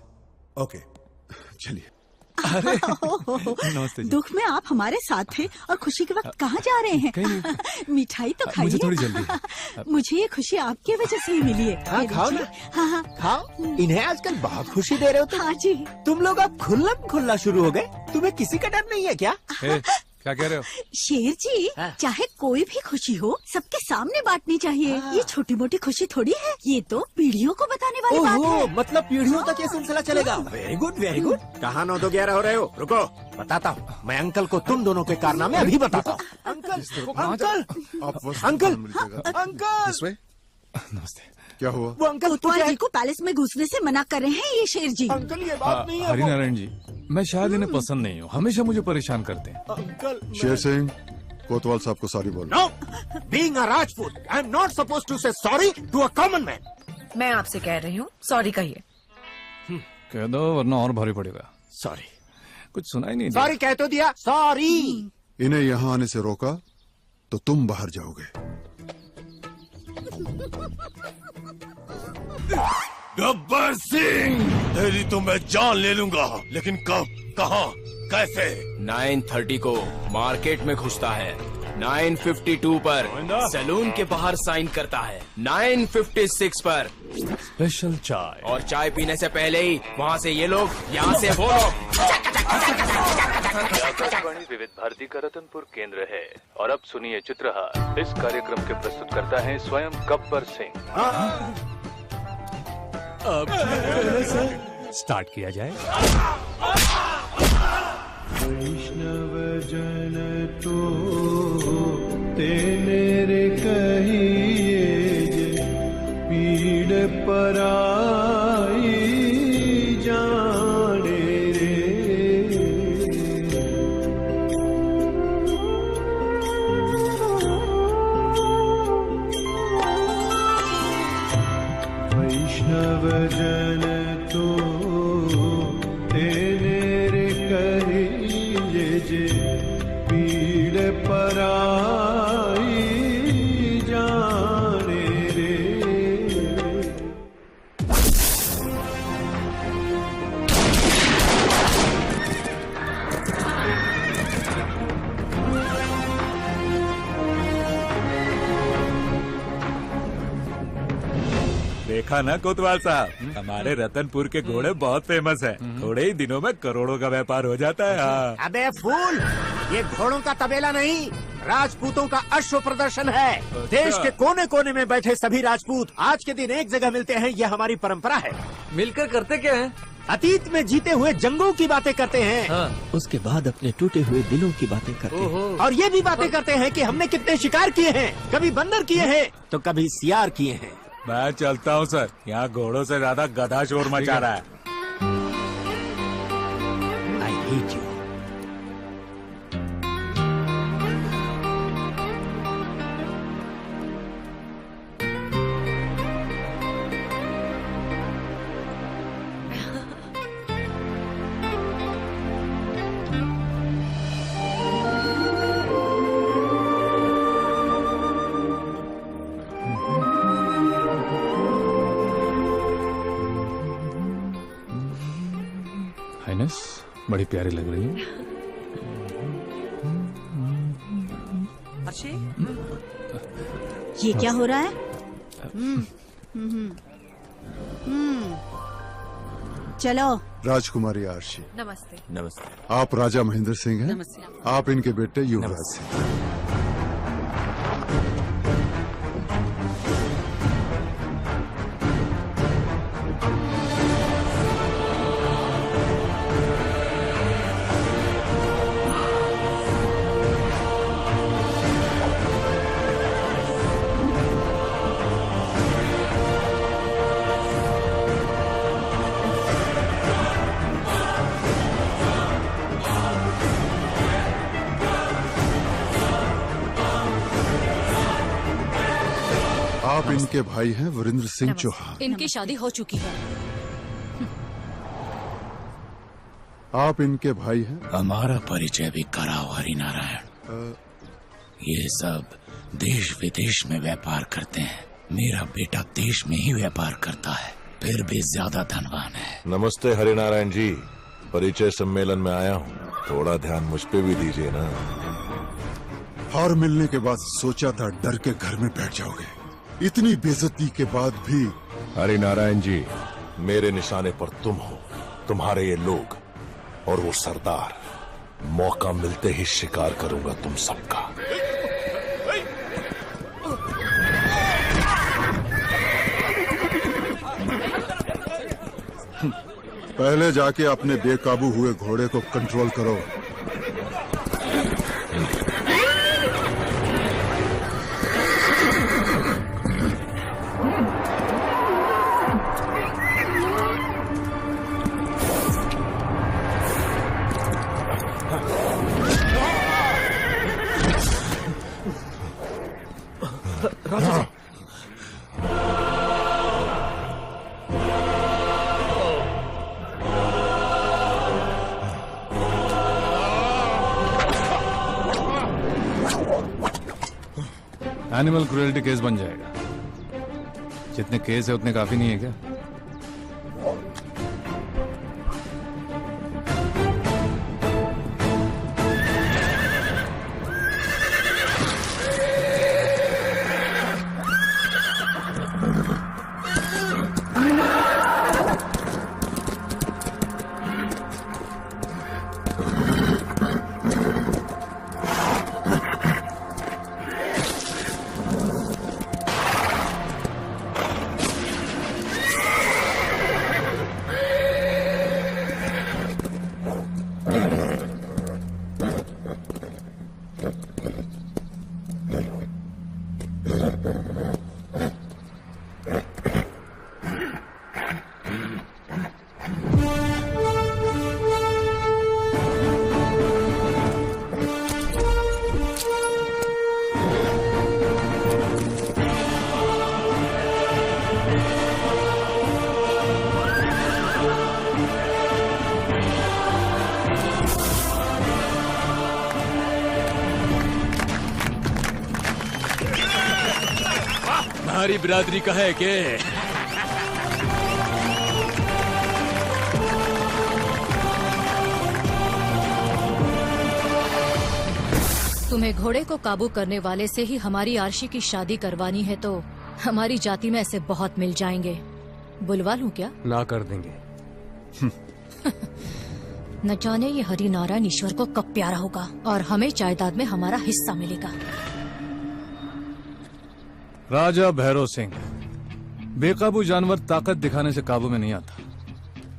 [SPEAKER 1] ओके,
[SPEAKER 18] चलिए।
[SPEAKER 9] नमस्ते जी।
[SPEAKER 12] दुख में आप हमारे साथ थे और खुशी के वक्त कहाँ जा रहे हैं? मिठाई तो खाइए।
[SPEAKER 9] मुझे थोड़ी जल्दी है।
[SPEAKER 12] मुझे ये खुशी आपकी वजह से ही मिली है।
[SPEAKER 3] हाँ, खाओ ना।
[SPEAKER 12] हाँ
[SPEAKER 3] खाओ। इन्हें आजकल बहुत खुशी दे रहे हो तुम।
[SPEAKER 12] हाँ जी।
[SPEAKER 3] तुम लोग अब खुल्लम खुल्ला शुरू हो गए। तुम्हें किसी का डर नहीं है क्या?
[SPEAKER 9] क्या कह रहे हो?
[SPEAKER 12] शेर जी, चाहे कोई भी खुशी हो सबके सामने बांटनी चाहिए। ये छोटी मोटी खुशी थोड़ी है, ये तो पीढ़ियों को बताने वाली बात है।
[SPEAKER 3] मतलब पीढ़ियों तक ये सिलसिला चलेगा। Very good, very good. कहाँ 9 तो 11 हो रहे हो? रुको, बताता हूँ। मैं अंकल को तुम दोनों के कारनामे अभी बताता हूँ। Uncle, uncle, uncle.
[SPEAKER 9] नमस्ते।
[SPEAKER 18] क्या हुआ?
[SPEAKER 12] वो अंकल कोतवाल जी को पैलेस में घुसने से मना कर रहे हैं ये शेर जी।
[SPEAKER 3] अंकल ये बात नहीं है।
[SPEAKER 9] हरिनारायण जी, मैं शायद इन्हें पसंद नहीं हूँ, हमेशा मुझे परेशान करते हैं।
[SPEAKER 3] अंकल,
[SPEAKER 18] शेर सिंह, कोतवाल साहब को सॉरी बोलो।
[SPEAKER 3] No, being a Rajput, I am not supposed to say sorry to a common man.
[SPEAKER 13] मैं आपसे कह रही हूँ, सॉरी कहिए।
[SPEAKER 9] कह दो वरना और भारी पड़ेगा।
[SPEAKER 3] सॉरी।
[SPEAKER 9] कुछ सुनाई नहीं।
[SPEAKER 3] सॉरी कह तो दिया। सॉरी।
[SPEAKER 18] इन्हें यहाँ आने से रोका तो तुम बाहर जाओगे।
[SPEAKER 8] गब्बर सिंह, तेरी तो मैं जान ले लूंगा, लेकिन कब, कहाँ, कैसे?
[SPEAKER 16] 9:30 को मार्केट में घुसता है, 9:52 पर सैलून के बाहर साइन करता है, 9:56 पर
[SPEAKER 9] स्पेशल चाय,
[SPEAKER 16] और चाय पीने से पहले ही वहाँ से ये लोग, यहाँ से वो लोग।
[SPEAKER 5] आकाशवाणी विविध भारती का रतनपुर केंद्र है और अब सुनिए चित्रहार। इस कार्यक्रम के प्रस्तुत करता है स्वयं गब्बर सिंह।
[SPEAKER 9] अब स्टार्ट किया जाए।
[SPEAKER 10] वैष्णव जन तो तेरे कहिए जे पीड़ पराई जाने रे। वैष्णव जन तो तेरे कहिए जे पीड़ पराई जा
[SPEAKER 4] देखा ना कोतवाल साहब, हमारे रतनपुर के घोड़े बहुत फेमस है। थोड़े ही दिनों में करोड़ों का व्यापार हो जाता है। हाँ।
[SPEAKER 17] अबे फूल, ये घोड़ों का तबेला नहीं, राजपूतों का अश्व प्रदर्शन है। देश के कोने कोने में बैठे सभी राजपूत आज के दिन एक जगह मिलते हैं, यह हमारी परंपरा है।
[SPEAKER 6] मिलकर करते क्या है?
[SPEAKER 17] अतीत में जीते हुए जंगों की बातें करते हैं।
[SPEAKER 6] हाँ।
[SPEAKER 20] उसके बाद अपने टूटे हुए दिलों की बातें करते हैं।
[SPEAKER 17] और ये भी बातें करते हैं कि हमने कितने शिकार किए हैं, कभी बंदर किए हैं तो कभी सियार किए हैं।
[SPEAKER 4] मैं चलता हूँ सर, यहाँ घोड़ों से ज्यादा गधा शोर मचा रहा है।
[SPEAKER 17] I hate you.
[SPEAKER 9] हाइनेस, बड़ी प्यारी लग रही है।
[SPEAKER 12] ये क्या हो रहा है? चलो।
[SPEAKER 18] राजकुमारी आरशी,
[SPEAKER 13] नमस्ते।
[SPEAKER 18] नमस्ते। आप राजा महेंद्र सिंह हैं?
[SPEAKER 13] नमस्ते।
[SPEAKER 18] आप इनके बेटे युवराज सिंह। आप इनके भाई हैं वीरेंद्र सिंह चौहान।
[SPEAKER 2] इनकी शादी हो चुकी है।
[SPEAKER 18] आप इनके भाई हैं?
[SPEAKER 23] हमारा परिचय भी कराओ हरिनारायण। ये सब देश विदेश में व्यापार करते हैं। मेरा बेटा देश में ही व्यापार करता है, फिर भी ज्यादा धनवान है।
[SPEAKER 8] नमस्ते हरिनारायण जी, परिचय सम्मेलन में आया हूँ, थोड़ा ध्यान मुझ पे भी दीजिए ना।
[SPEAKER 18] हार मिलने के बाद सोचा था डर के घर में बैठ जाओगे, इतनी बेइज्जती के बाद भी।
[SPEAKER 8] हरिनारायण जी, मेरे निशाने पर तुम हो, तुम्हारे ये लोग और वो सरदार। मौका मिलते ही शिकार करूंगा तुम सबका।
[SPEAKER 18] पहले जाके अपने बेकाबू हुए घोड़े को कंट्रोल करो।
[SPEAKER 9] एनिमल क्रूएल्टी केस बन जाएगा। जितने केस है उतने काफी नहीं है क्या?
[SPEAKER 6] हमारी बिरादरी का है के?
[SPEAKER 2] तुम्हें घोड़े को काबू करने वाले से ही हमारी आरशी की शादी करवानी है तो हमारी जाति में ऐसे बहुत मिल जाएंगे। बुलवा लूं क्या?
[SPEAKER 9] ना कर देंगे।
[SPEAKER 2] न जाने ये हरि नारायण ईश्वर को कब प्यारा होगा और हमें जायदाद में हमारा हिस्सा मिलेगा।
[SPEAKER 9] राजा भैरव सिंह, बेकाबू जानवर ताकत दिखाने से काबू में नहीं आता।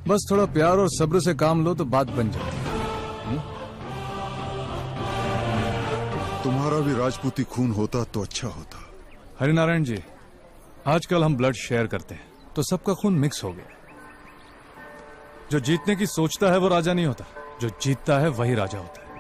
[SPEAKER 9] बस थोड़ा प्यार और सब्र से काम लो तो बात बन जाती है।
[SPEAKER 18] तुम्हारा भी राजपूती खून होता तो अच्छा होता।
[SPEAKER 9] हरिनारायण जी, आजकल हम ब्लड शेयर करते हैं तो सबका खून मिक्स हो गया। जो जीतने की सोचता है वो राजा नहीं होता, जो जीतता है वही राजा होता है।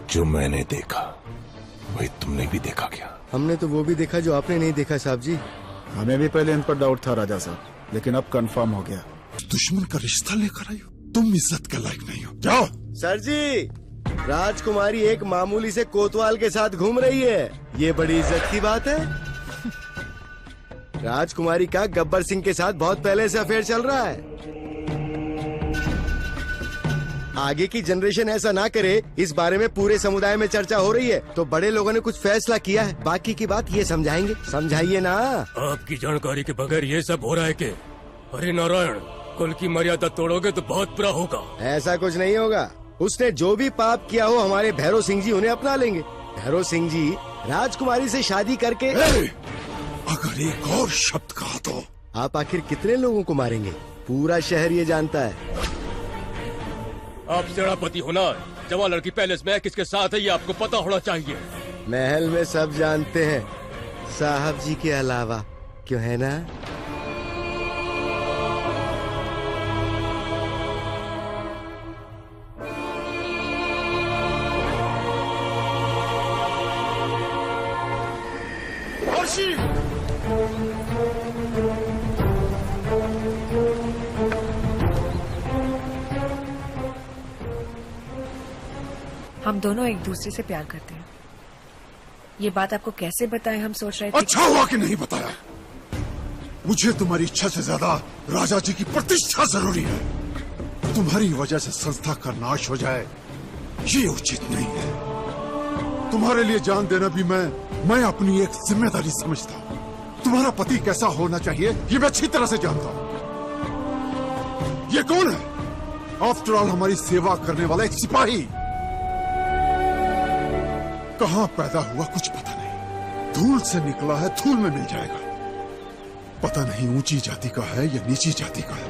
[SPEAKER 8] जो मैंने देखा वही तुमने भी देखा क्या?
[SPEAKER 19] हमने तो वो भी देखा जो आपने नहीं देखा साहब जी।
[SPEAKER 15] हमें भी पहले इन पर डाउट था राजा साहब, लेकिन अब कंफर्म हो गया।
[SPEAKER 18] दुश्मन का रिश्ता लेकर आई हो, तुम इज्जत के लायक नहीं हो। जाओ।
[SPEAKER 19] सर जी, राजकुमारी एक मामूली से कोतवाल के साथ घूम रही है, ये बड़ी इज्जत की बात है। राजकुमारी का गब्बर सिंह के साथ बहुत पहले से अफेयर चल रहा है। आगे की जनरेशन ऐसा ना करे, इस बारे में पूरे समुदाय में चर्चा हो रही है, तो बड़े लोगों ने कुछ फैसला किया है। बाकी की बात ये समझाएंगे, समझाइए ना।
[SPEAKER 6] आपकी जानकारी के बगैर ये सब हो रहा है कि हरि नारायण, कुल की मर्यादा तोड़ोगे तो बहुत बुरा होगा।
[SPEAKER 19] ऐसा कुछ नहीं होगा। उसने जो भी पाप किया हो, हमारे भैरव सिंह जी उन्हें अपना लेंगे। भैरव सिंह जी राजकुमारी से शादी करके
[SPEAKER 18] अगर एक और शब्द कहा तो
[SPEAKER 19] आप आखिर कितने लोगों को मारेंगे? पूरा शहर ये जानता है।
[SPEAKER 6] आप सेनापति होना, जवान लड़की पैलेस में किसके साथ है ये आपको पता होना चाहिए।
[SPEAKER 19] महल में सब जानते हैं, साहब जी के अलावा, क्यों है ना?
[SPEAKER 13] हम दोनों एक दूसरे से प्यार करते हैं। ये बात आपको कैसे बताएं, हम सोच रहे थे।
[SPEAKER 18] अच्छा हुआ कि नहीं बताया। मुझे तुम्हारी इच्छा से ज्यादा राजा जी की प्रतिष्ठा जरूरी है। तुम्हारी वजह से संस्था का नाश हो जाए, ये उचित नहीं है। तुम्हारे लिए जान देना भी मैं अपनी एक जिम्मेदारी समझता हूँ। तुम्हारा पति कैसा होना चाहिए ये मैं अच्छी तरह से जानता हूँ। ये कौन है? आफ्टर ऑल हमारी सेवा करने वाला एक सिपाही। कहाँ पैदा हुआ कुछ पता नहीं, धूल से निकला है धूल में मिल जाएगा। पता नहीं ऊंची जाति का है या नीची जाति का है।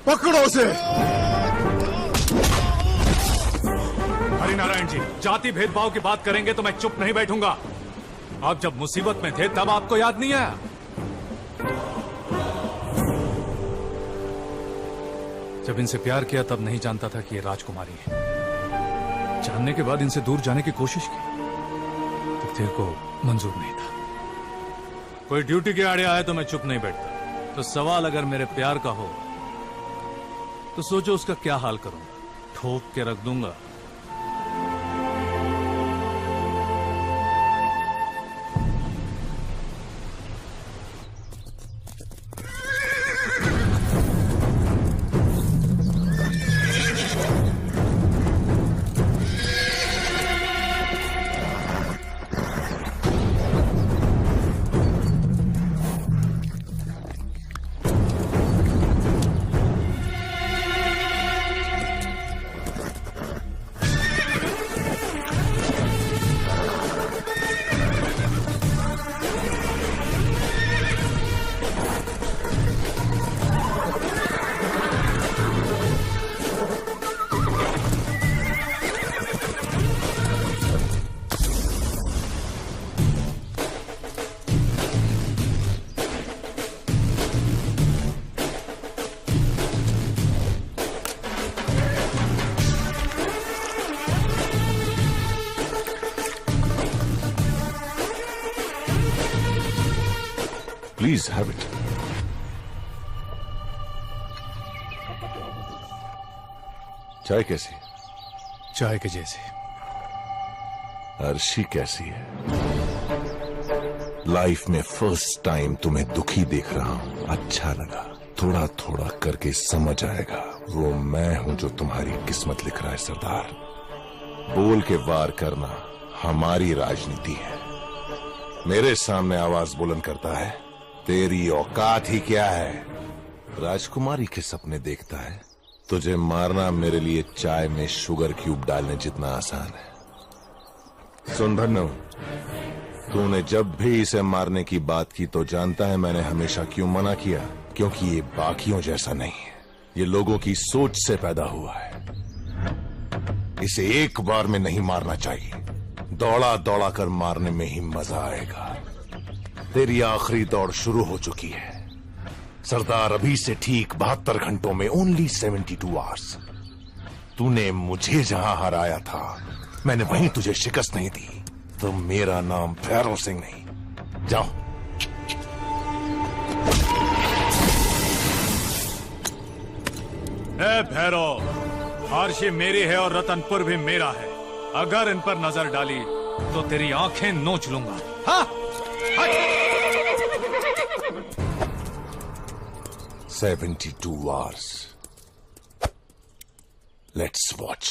[SPEAKER 18] पकड़ो उसे।
[SPEAKER 9] हरिनारायण जी, जाति भेदभाव की बात करेंगे तो मैं चुप नहीं बैठूंगा। आप जब मुसीबत में थे तब आपको याद नहीं आया? जब इनसे प्यार किया तब नहीं जानता था कि ये राजकुमारी है। जानने के बाद इनसे दूर जाने की कोशिश की, तकदीर को मंजूर नहीं था। कोई ड्यूटी के आड़े आए तो मैं चुप नहीं बैठता। तो सवाल अगर मेरे प्यार का हो तो सोचो उसका क्या हाल करूंगा। ठोक के रख दूंगा।
[SPEAKER 8] Please have it.
[SPEAKER 1] चाय कैसी?
[SPEAKER 9] चाय के जैसे।
[SPEAKER 1] अर्शी कैसी है? लाइफ में फर्स्ट टाइम तुम्हें दुखी देख रहा हूं, अच्छा लगा। थोड़ा थोड़ा करके समझ आएगा, वो मैं हूं जो तुम्हारी किस्मत लिख रहा है सरदार। बोल के वार करना हमारी राजनीति है। मेरे सामने आवाज बुलंद करता है, तेरी औकात ही क्या है? राजकुमारी के सपने देखता है, तुझे मारना मेरे लिए चाय में शुगर क्यूब डालने जितना आसान है। सुन भन्नू, तूने जब भी इसे मारने की बात की तो जानता है मैंने हमेशा क्यों मना किया? क्योंकि ये बाकियों जैसा नहीं है, ये लोगों की सोच से पैदा हुआ है। इसे एक बार में नहीं मारना चाहिए, दौड़ा दौड़ा कर मारने में ही मजा आएगा। तेरी आखिरी दौड़ शुरू हो चुकी है सरदार, अभी से ठीक 72 घंटों में, ओनली 72 आवर्स। तूने मुझे जहां हराया था, मैंने वहीं तुझे शिकस्त नहीं दी, तो मेरा नाम भैरव सिंह नहीं। जाओ।
[SPEAKER 9] ए भैरव, आरशी मेरी है और रतनपुर भी मेरा है। अगर इन पर नजर डाली तो तेरी आंखें नोच लूंगा। हाँ?
[SPEAKER 1] 72 hours. Let's watch.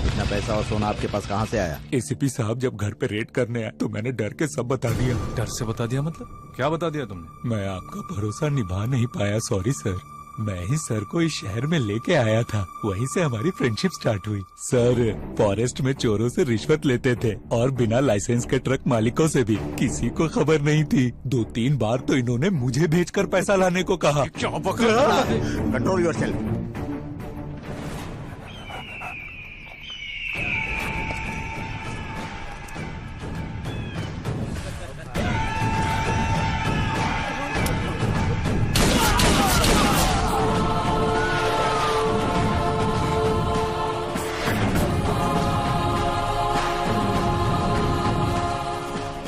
[SPEAKER 7] इतना पैसा और सोना आपके पास कहाँ से आया?
[SPEAKER 4] एसीपी साहब जब घर पे रेड करने आए तो मैंने डर के सब बता दिया।
[SPEAKER 9] डर से बता दिया मतलब? क्या बता दिया तुमने?
[SPEAKER 4] मैं आपका भरोसा निभा नहीं पाया, सॉरी सर। मैं ही सर को इस शहर में लेके आया था, वहीं से हमारी फ्रेंडशिप स्टार्ट हुई। सर फॉरेस्ट में चोरों से रिश्वत लेते थे और बिना लाइसेंस के ट्रक मालिकों से भी, किसी को खबर नहीं थी। 2-3 बार तो इन्होंने मुझे भेजकर पैसा लाने को कहा।
[SPEAKER 17] क्या बकरा? Control yourself.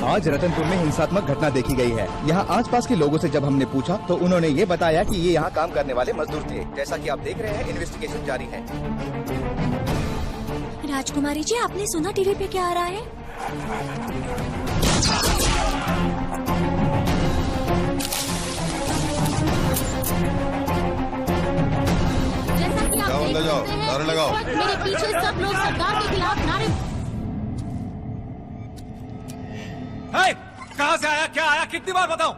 [SPEAKER 14] आज रतनपुर में हिंसात्मक घटना देखी गई है। यहाँ आसपास के लोगों से जब हमने पूछा तो उन्होंने ये बताया कि ये यहाँ काम करने वाले मजदूर थे। जैसा कि आप देख रहे हैं, इन्वेस्टिगेशन जारी है।
[SPEAKER 2] राजकुमारी जी, आपने सुना टीवी पे क्या आ रहा है?
[SPEAKER 21] जैसा कि आप देख सकते हैं, मेरे पीछे सब लोग सरकार के खिलाफ नारे।
[SPEAKER 9] कहाँ से आया, क्या आया, कितनी बार बताऊं?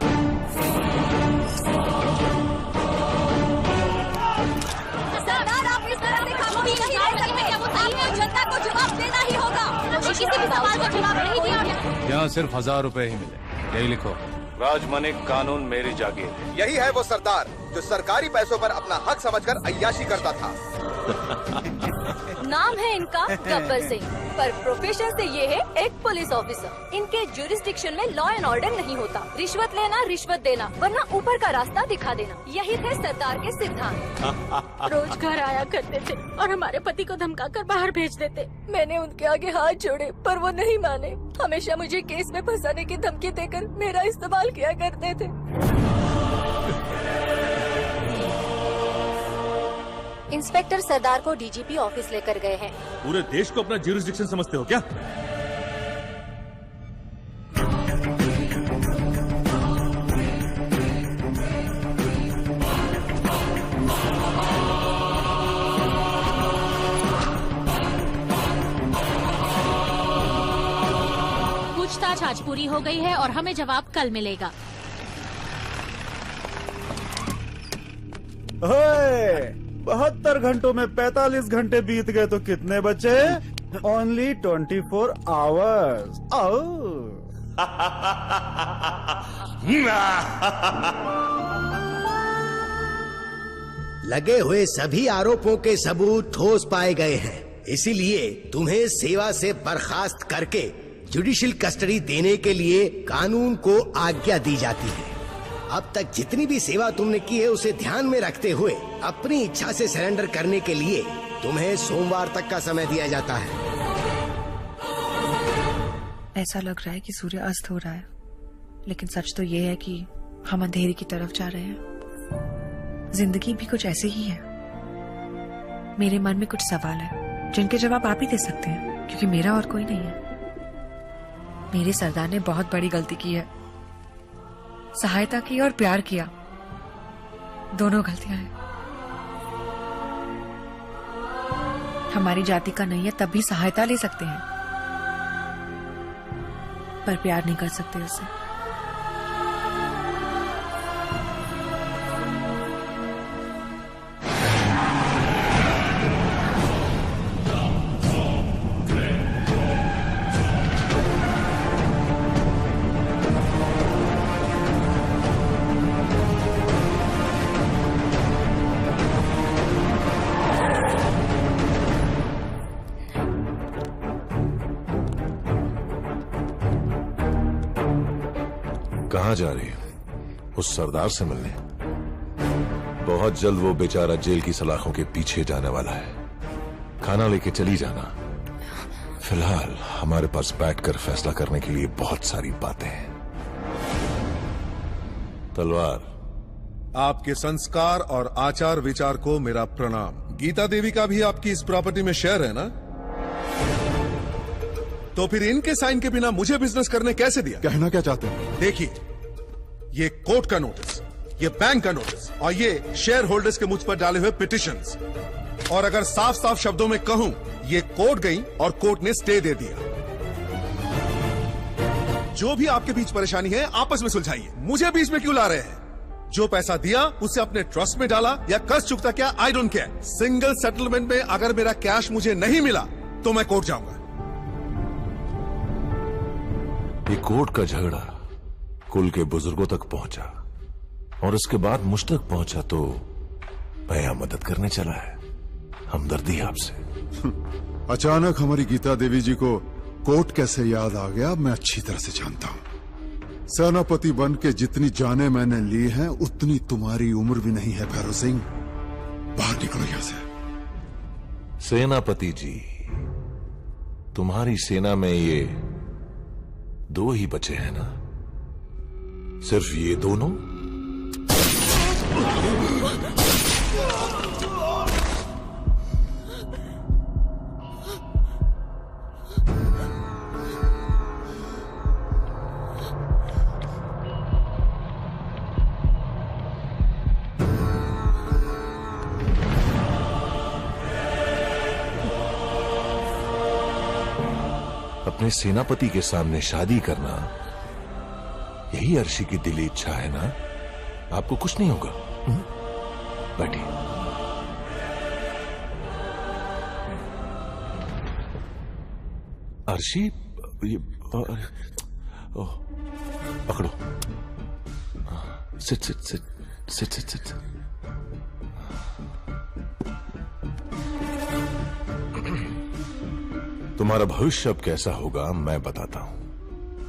[SPEAKER 21] सरदार, आप इस तरह से खामोशी नहीं रह सकते। आपको जनता को जवाब देना ही होगा। किसी भी सवाल का जवाब नहीं दिया।
[SPEAKER 9] यहाँ सिर्फ 1000 रुपए ही मिले, यही लिखो।
[SPEAKER 24] राजमनिक, कानून मेरी जागीर।
[SPEAKER 14] यही है वो सरदार जो सरकारी पैसों पर अपना हक समझकर अय्याशी करता था।
[SPEAKER 21] नाम है इनका गब्बर सिंह, पर प्रोफेशन से ये है एक पुलिस ऑफिसर। इनके जुरिस्डिक्शन में लॉ एंड ऑर्डर नहीं होता। रिश्वत लेना, रिश्वत देना, वरना ऊपर का रास्ता दिखा देना, यही थे सरदार के सिद्धांत। रोज घर आया करते थे और हमारे पति को धमकाकर बाहर भेज देते। मैंने उनके आगे हाथ जोड़े पर वो नहीं माने। हमेशा मुझे केस में फंसाने की धमकी देकर मेरा इस्तेमाल किया करते थे। इंस्पेक्टर सरदार को डीजीपी ऑफिस लेकर गए हैं।
[SPEAKER 11] पूरे देश को अपना ज्यूरिसडिक्शन समझते हो क्या?
[SPEAKER 21] पूछताछ आज पूरी हो गई है और हमें जवाब कल मिलेगा।
[SPEAKER 15] 72 घंटों में 45 घंटे बीत गए तो कितने बचे? Only 24 hours.
[SPEAKER 19] लगे हुए सभी आरोपों के सबूत ठोस पाए गए हैं, इसीलिए तुम्हें सेवा से बर्खास्त करके जुडिशियल कस्टडी देने के लिए कानून को आज्ञा दी जाती है। अब तक जितनी भी सेवा तुमने की है उसे ध्यान में रखते हुए अपनी इच्छा से सरेंडर करने के लिए तुम्हें सोमवार तक का समय दिया जाता है।
[SPEAKER 13] ऐसा लग रहा है कि सूर्य अस्त हो रहा है, लेकिन सच तो ये है कि हम अंधेरे की तरफ जा रहे हैं। जिंदगी भी कुछ ऐसे ही है। मेरे मन में कुछ सवाल है जिनके जवाब आप ही दे सकते हैं, क्योंकि मेरा और कोई नहीं है। मेरे सरदार ने बहुत बड़ी गलती की है। सहायता की और प्यार किया, दोनों गलतियां हैं। हमारी जाति का नहीं है तब भी सहायता ले सकते हैं, पर प्यार नहीं कर सकते उससे।
[SPEAKER 8] कहाँ जा रही हो? उस सरदार से मिलने? बहुत जल्द वो बेचारा जेल की सलाखों के पीछे जाने वाला है। खाना लेके चली जाना। फिलहाल हमारे पास बैठकर फैसला करने के लिए बहुत सारी बातें हैं। तलवार,
[SPEAKER 1] आपके संस्कार और आचार विचार को मेरा प्रणाम। गीता देवी का भी आपकी इस प्रॉपर्टी में शेयर है ना? तो फिर इनके साइन के बिना मुझे बिजनेस करने कैसे दिया?
[SPEAKER 18] कहना क्या चाहते हैं?
[SPEAKER 1] देखिए, ये कोर्ट का नोटिस, ये बैंक का नोटिस और ये शेयर होल्डर्स के मुझ पर डाले हुए पिटिशंस। और अगर साफ साफ शब्दों में कहूं, ये कोर्ट गई और कोर्ट ने स्टे दे दिया। जो भी आपके बीच परेशानी है आपस में सुलझाइए, मुझे बीच में क्यों ला रहे हैं? जो पैसा दिया उसे अपने ट्रस्ट में डाला या कर्ज चुकता किया, I don't care. Single settlement में अगर मेरा कैश मुझे नहीं मिला तो मैं कोर्ट जाऊंगा।
[SPEAKER 8] ये कोर्ट का झगड़ा कुल के बुजुर्गों तक पहुंचा और उसके बाद मुझ तक पहुंचा तो मैं यहां मदद करने चला है। हमदर्दी है आपसे।
[SPEAKER 18] अचानक हमारी गीता देवी जी को कोर्ट कैसे याद आ गया, मैं अच्छी तरह से जानता हूं। सेनापति बन के जितनी जानें मैंने ली हैं उतनी तुम्हारी उम्र भी नहीं है भैरव सिंह। बाहर निकलो यहां से।
[SPEAKER 8] सेनापति जी, तुम्हारी सेना में ये 2 ही बचे हैं ना? सिर्फ ये दोनों? अपने सेनापति के सामने शादी करना, यही अर्शी की दिली इच्छा है ना? आपको कुछ नहीं होगा। बैठिए। अर्शी, ये पकड़ो। Sit sit sit sit sit sit. तुम्हारा भविष्य अब कैसा होगा मैं बताता हूं।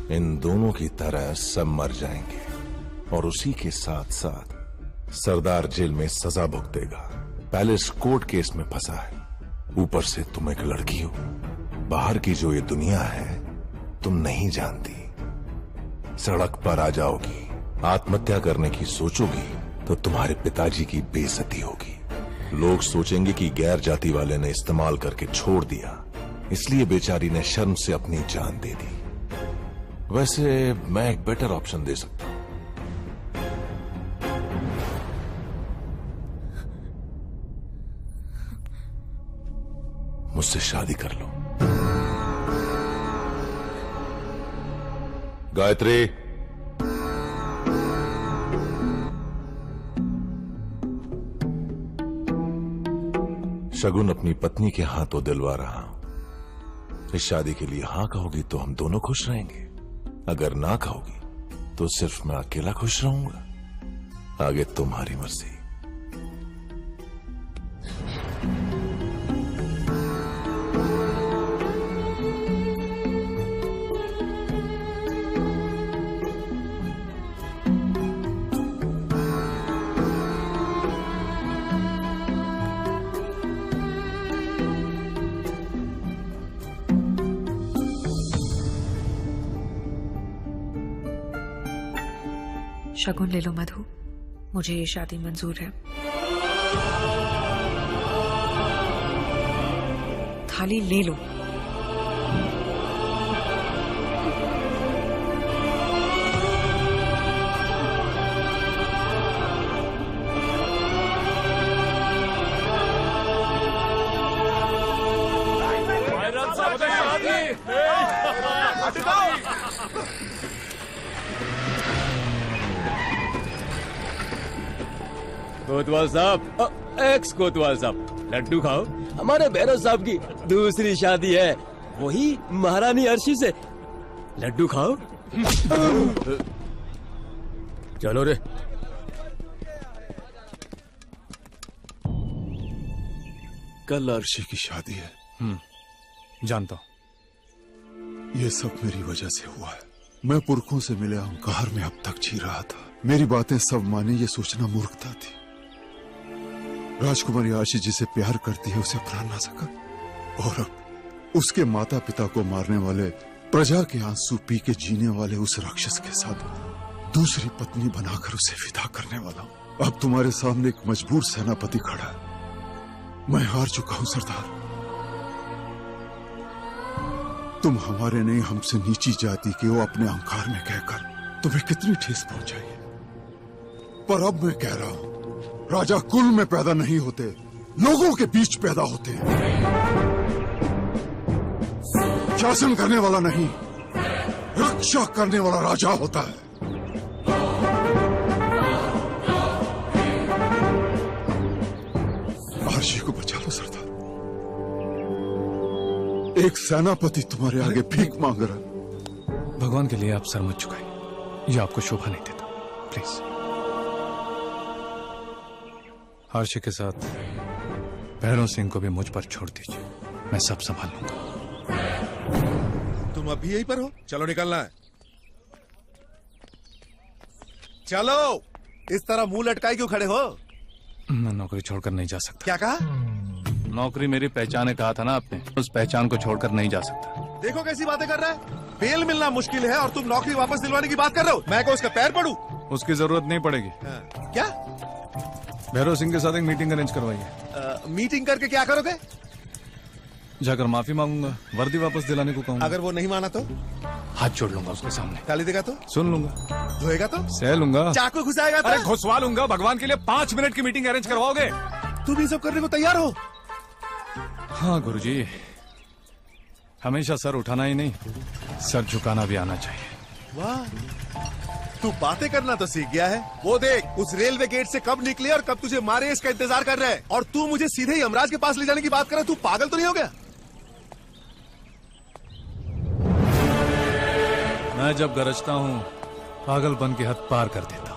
[SPEAKER 8] इन दोनों की तरह सब मर जाएंगे और उसी के साथ साथ सरदार जेल में सजा भुगतेगा। पैलेस कोर्ट केस में फंसा है, ऊपर से तुम एक लड़की हो। बाहर की जो ये दुनिया है तुम नहीं जानती। सड़क पर आ जाओगी, आत्महत्या करने की सोचोगी तो तुम्हारे पिताजी की बेइज्जती होगी। लोग सोचेंगे कि गैर जाति वाले ने इस्तेमाल करके छोड़ दिया, इसलिए बेचारी ने शर्म से अपनी जान दे दी। वैसे मैं एक बेटर ऑप्शन दे सकता हूं। मुझसे शादी कर लो। गायत्री, शगुन अपनी पत्नी के हाथों दिलवा रहा हूं। इस शादी के लिए हाँ कहोगी तो हम दोनों खुश रहेंगे, अगर ना कहोगी तो सिर्फ मैं अकेला खुश रहूंगा। आगे तुम्हारी मर्जी।
[SPEAKER 13] शगुन ले लो मधु, मुझे ये शादी मंजूर है। थाली ले लो।
[SPEAKER 6] कोतवाल साहब, एक्स कोतवाल साहब, लड्डू खाओ।
[SPEAKER 3] हमारे भैरव साहब की दूसरी शादी है, वही महारानी अर्शी से। लड्डू खाओ।
[SPEAKER 6] चलो रे।
[SPEAKER 18] कल अर्शी की शादी है।
[SPEAKER 9] जानता हूं।
[SPEAKER 18] ये सब मेरी वजह से हुआ है। मैं पुरखों से मिले अहंकार में अब तक जी रहा था। मेरी बातें सब माने ये सोचना मूर्खता थी। राजकुमारी आशी जिसे प्यार करती है उसे अपना ना सका, और अब उसके माता पिता को मारने वाले, प्रजा के आंसू पी के जीने वाले उस राक्षस के साथ दूसरी पत्नी बनाकर उसे विदा करने वाला हूं। अब तुम्हारे सामने एक मजबूर सेनापति खड़ा है। मैं हार चुका हूं सरदार। तुम हमारे नहीं हमसे नीची जाति के हो अपने अहंकार में कहकर तुम्हें कितनी ठेस पहुंचाई है। पर अब मैं कह रहा हूं, राजा कुल में पैदा नहीं होते, लोगों के बीच पैदा होते हैं। शासन करने वाला नहीं, रक्षा करने वाला राजा होता है। आर्शी को बचा लो सरदार। एक सेनापति तुम्हारे आगे भीख मांग रहा।
[SPEAKER 9] भगवान के लिए आप सर मत झुकाइए, ये आपको शोभा नहीं देता। प्लीज। हर्षी के साथ भैरव सिंह को भी मुझ पर छोड़ दीजिए, मैं सब संभाल लूंगा।
[SPEAKER 1] तुम अभी यहीं पर हो? चलो निकलना है। चलो।
[SPEAKER 8] इस तरह मुंह लटकाए क्यों खड़े हो?
[SPEAKER 9] मैं नौकरी छोड़कर नहीं जा सकता।
[SPEAKER 8] क्या कहा?
[SPEAKER 9] नौकरी मेरी पहचान है, कहा था ना आपने। उस पहचान को छोड़कर नहीं जा सकता।
[SPEAKER 8] देखो कैसी बातें कर रहा है। बेल मिलना मुश्किल है और तुम नौकरी वापस दिलवाने की बात कर रहे हो। मैं को उसका पैर पड़ूं?
[SPEAKER 9] उसकी जरूरत नहीं पड़ेगी।
[SPEAKER 8] क्या?
[SPEAKER 9] भैरव सिंह के साथ एक मीटिंग अरेंज करवाइए।
[SPEAKER 8] मीटिंग करके क्या करोगे?
[SPEAKER 9] जाकर माफी मांगूंगा, वर्दी वापस दिलाने को कहूंगा।
[SPEAKER 8] अगर वो नहीं माना तो?
[SPEAKER 9] हाथ जोड़ लूंगा उसके सामने।
[SPEAKER 8] गाली देगा तो?
[SPEAKER 9] सुन लूंगा।
[SPEAKER 8] धोएगा तो?
[SPEAKER 9] सह लूंगा।
[SPEAKER 8] चाकू घुसाएगा तो?
[SPEAKER 9] अरे घुसवा लूंगा। भगवान के लिए 5 मिनट की मीटिंग अरेंज करवाओगे?
[SPEAKER 8] तुम ये सब करने को तैयार हो?
[SPEAKER 9] हाँ गुरुजी, हमेशा सर उठाना ही नहीं, सर झुकाना भी आना चाहिए।
[SPEAKER 8] वाह, तू बातें करना तो सीख गया है। वो देख, उस रेलवे गेट से कब निकले और कब तुझे मारे इसका इंतजार कर रहे हैं, और तू मुझे सीधे ही यमराज के पास ले जाने की बात कर रहा है। तू पागल तो नहीं हो गया?
[SPEAKER 9] मैं जब गरजता हूँ पागलपन की हद पार कर देता हूँ।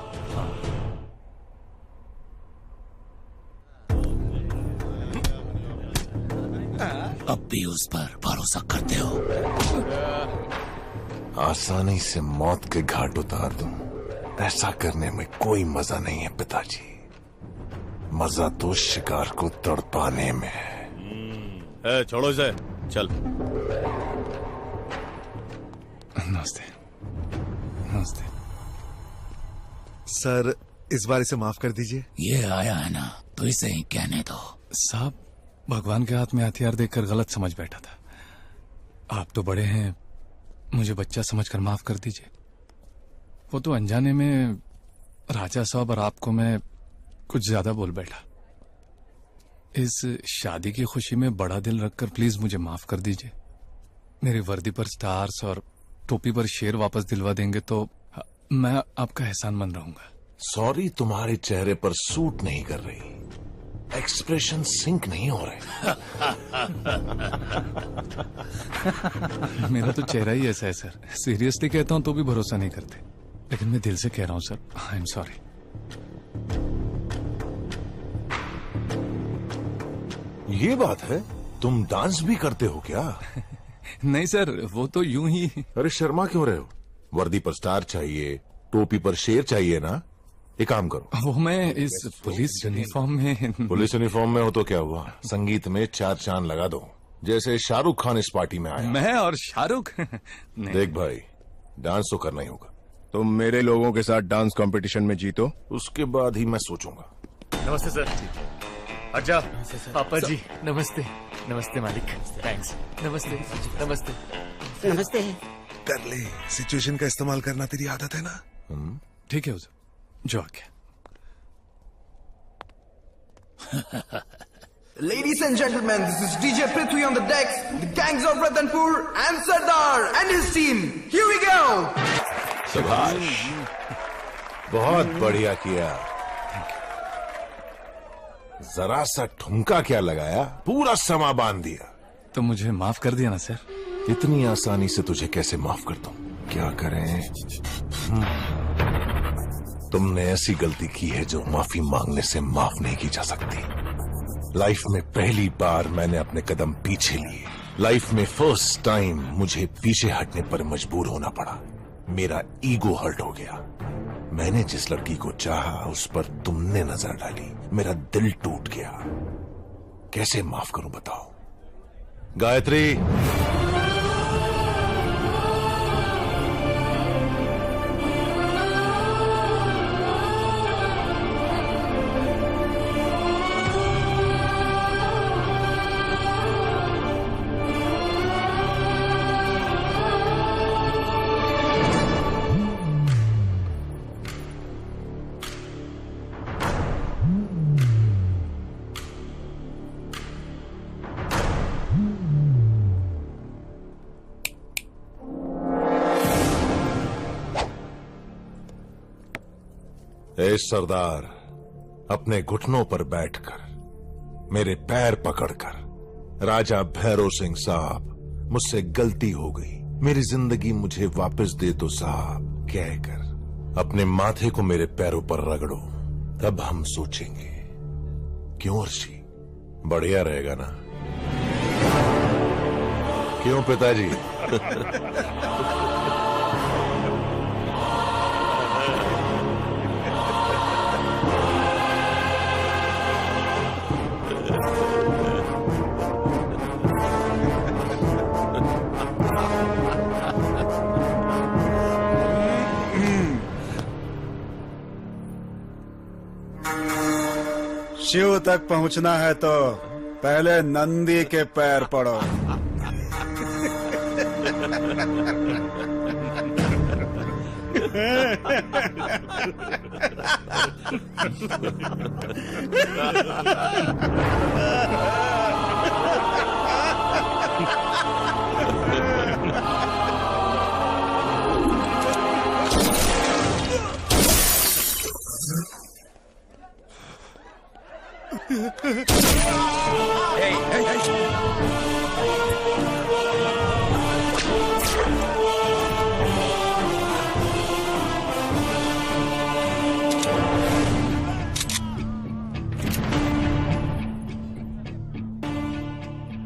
[SPEAKER 23] अब भी उस पर भरोसा करते हो?
[SPEAKER 8] आसानी से मौत के घाट उतार दूं, ऐसा करने में कोई मजा नहीं है पिताजी। मजा तो शिकार को तड़पाने में है।
[SPEAKER 9] छोड़ो इसे, चल। नमस्ते। नमस्ते
[SPEAKER 8] सर, इस बार इसे माफ कर दीजिए।
[SPEAKER 23] ये आया है ना, तो इसे ही कहने दो।
[SPEAKER 9] साहब, भगवान के हाथ में हथियार देखकर गलत समझ बैठा था। आप तो बड़े हैं, मुझे बच्चा समझकर माफ कर दीजिए। वो तो अनजाने में राजा साहब और आपको मैं कुछ ज्यादा बोल बैठा। इस शादी की खुशी में बड़ा दिल रखकर प्लीज मुझे माफ कर दीजिए। मेरी वर्दी पर स्टार्स और टोपी पर शेर वापस दिलवा देंगे तो मैं आपका एहसानमंद रहूंगा।
[SPEAKER 8] सॉरी तुम्हारे चेहरे पर सूट नहीं कर रही, एक्सप्रेशन सिंक नहीं हो रहे।
[SPEAKER 9] मेरा तो चेहरा ही ऐसा है सर। सीरियसली कहता हूं तो भी भरोसा नहीं करते, लेकिन मैं दिल से कह रहा हूं सर, आई एम सॉरी।
[SPEAKER 8] ये बात है, तुम डांस भी करते हो क्या?
[SPEAKER 9] नहीं सर, वो तो यूं ही।
[SPEAKER 8] अरे शर्मा क्यों रहे हो? वर्दी पर स्टार चाहिए, टोपी पर शेर चाहिए ना। एक काम करो,
[SPEAKER 9] वो मैं इस पुलिस यूनिफॉर्म में।
[SPEAKER 8] पुलिस यूनिफॉर्म में हो तो क्या हुआ, संगीत में 4 चांद लगा दो, जैसे शाहरुख खान इस पार्टी में आया।
[SPEAKER 9] मैं और शाहरुख? नहीं।
[SPEAKER 8] देख भाई, डांस तो करना ही होगा,
[SPEAKER 5] तुम मेरे लोगों के साथ डांस कंपटीशन में जीतो,
[SPEAKER 8] उसके बाद ही मैं सोचूंगा।
[SPEAKER 10] नमस्ते सर। अच्छा पापा जी नमस्ते। नमस्ते मालिक। थैंक्स। नमस्ते नमस्ते
[SPEAKER 1] नमस्ते। कर ले, सिचुएशन का इस्तेमाल करना तेरी आदत है ना।
[SPEAKER 9] ठीक है जो आ गया।
[SPEAKER 16] Ladies and gentlemen, this is DJ Prithvi on the decks, the gangs of Ratanpur and Sardar and his team. Here we go!
[SPEAKER 8] Subhash, बहुत बढ़िया किया। जरा सा ठुमका क्या लगाया, पूरा समा बांध दिया।
[SPEAKER 9] तो मुझे माफ कर दिया ना सर?
[SPEAKER 8] इतनी आसानी से तुझे कैसे माफ कर दूं? क्या करें? तुमने ऐसी गलती की है जो माफी मांगने से माफ नहीं की जा सकती। लाइफ में पहली बार मैंने अपने कदम पीछे लिए। लाइफ में फर्स्ट टाइम मुझे पीछे हटने पर मजबूर होना पड़ा। मेरा ईगो हर्ट हो गया। मैंने जिस लड़की को चाहा उस पर तुमने नजर डाली, मेरा दिल टूट गया। कैसे माफ करूं बताओ? गायत्री, ए सरदार, अपने घुटनों पर बैठकर मेरे पैर पकड़कर, राजा भैरव सिंह साहब मुझसे गलती हो गई, मेरी जिंदगी मुझे वापस दे दो साहब कहकर अपने माथे को मेरे पैरों पर रगड़ो, तब हम सोचेंगे। क्यों अर्शी, बढ़िया रहेगा ना? क्यों पिताजी?
[SPEAKER 15] शिव तक पहुंचना है तो पहले नंदी के पैर पड़ो।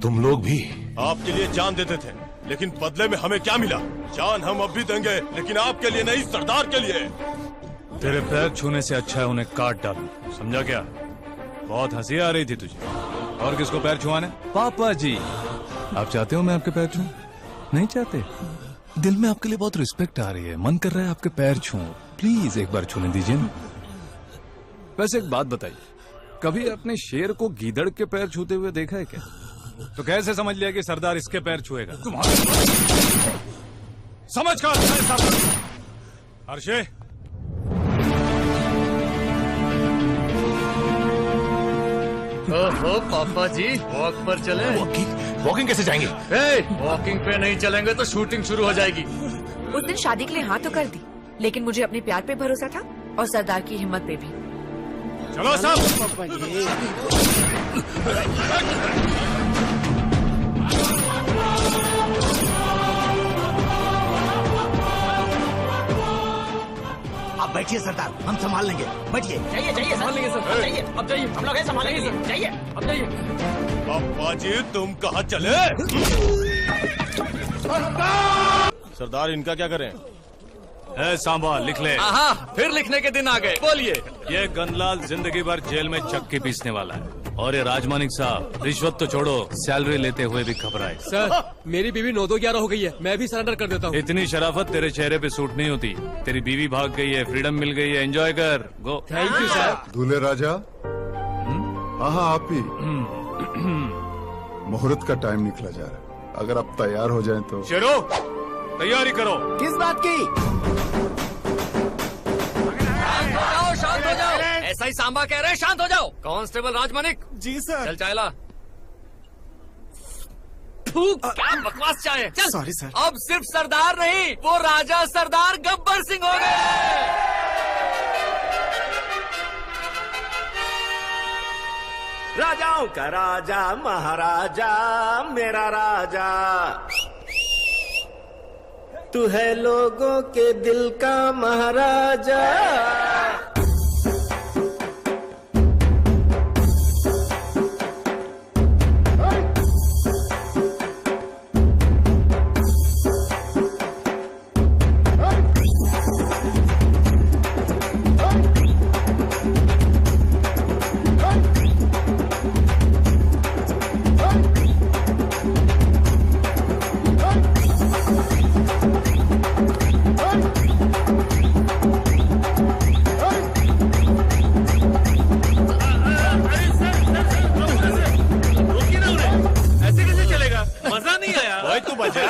[SPEAKER 8] तुम लोग भी
[SPEAKER 5] आपके लिए जान देते थे, लेकिन बदले में हमें क्या मिला? जान हम अब भी देंगे, लेकिन आपके लिए नहीं, सरदार के लिए।
[SPEAKER 9] तेरे पैर छूने से अच्छा है उन्हें काट डालूं, समझा क्या? बहुत हंसी आ रही थी तुझे। और किसको पैर छुआने? पापा जी। आप चाहते हो मैं आपके पैर छूं? नहीं चाहते? दिल में आपके लिए बहुत रिस्पेक्ट आ रही है, मन कर रहा है आपके पैर छूं। प्लीज एक बार छूने दीजिए ना। वैसे एक बात बताइए, कभी अपने शेर को गीदड़ के पैर छूते हुए देखा है क्या? तो कैसे समझ लिया कि सरदार इसके पैर छुएगा? समझ कर हर्षे।
[SPEAKER 10] ओहो पापा जी, वॉक पर चले?
[SPEAKER 8] वॉकिंग कैसे जाएंगे?
[SPEAKER 10] वॉकिंग पे नहीं चलेंगे तो शूटिंग शुरू हो जाएगी।
[SPEAKER 22] उस दिन शादी के लिए हाँ तो कर दी, लेकिन मुझे अपने प्यार पे भरोसा था और सरदार की हिम्मत पे भी।
[SPEAKER 9] चलो सब।
[SPEAKER 17] आप बैठिए सरदार, हम संभाल लेंगे। बैठिए।
[SPEAKER 10] जाइए जाइए, संभाल लेंगे सर। जाइए अब, जाइए हम लोग संभाल लेंगे। जाइए अब, जाइए।
[SPEAKER 5] पापा जी तुम कहाँ चले? सरदार इनका क्या करें?
[SPEAKER 9] सांबा लिख ले।
[SPEAKER 10] फिर लिखने के दिन आ गए। बोलिए।
[SPEAKER 9] ये गनलाल जिंदगी भर जेल में चक्की पीसने वाला है। और ये राजमानिक साहब रिश्वत तो छोड़ो, सैलरी लेते हुए भी घबराए।
[SPEAKER 3] सर मेरी बीवी 9-2-11 हो गई है, मैं भी सरेंडर कर देता हूँ।
[SPEAKER 9] इतनी शराफत तेरे चेहरे पे सूट नहीं होती। तेरी बीवी भाग गई है, फ्रीडम मिल गई है, एंजॉय कर। गो।
[SPEAKER 3] Thank you sir.
[SPEAKER 18] दूल्हे राजा, हाँ आप ही। मुहूर्त का टाइम निकला जा रहा है, अगर आप तैयार हो जाएं तो।
[SPEAKER 9] शेरो तैयारी करो।
[SPEAKER 17] किस बात की?
[SPEAKER 3] शांत हो जाओ। ऐसा ही सांबा कह रहे हैं, शांत हो जाओ। कांस्टेबल राजमानिक।
[SPEAKER 15] जी सर।
[SPEAKER 3] चल चायला। क्या बकवास चाहे। चल।
[SPEAKER 15] Sorry sir.
[SPEAKER 3] अब सिर्फ सरदार नहीं, वो राजा सरदार गब्बर सिंह हो गए।
[SPEAKER 17] राजाओं का राजा महाराजा मेरा राजा, तू है लोगों के दिल का महाराजा।
[SPEAKER 3] मजा नहीं आया।
[SPEAKER 5] भाई तू बजा।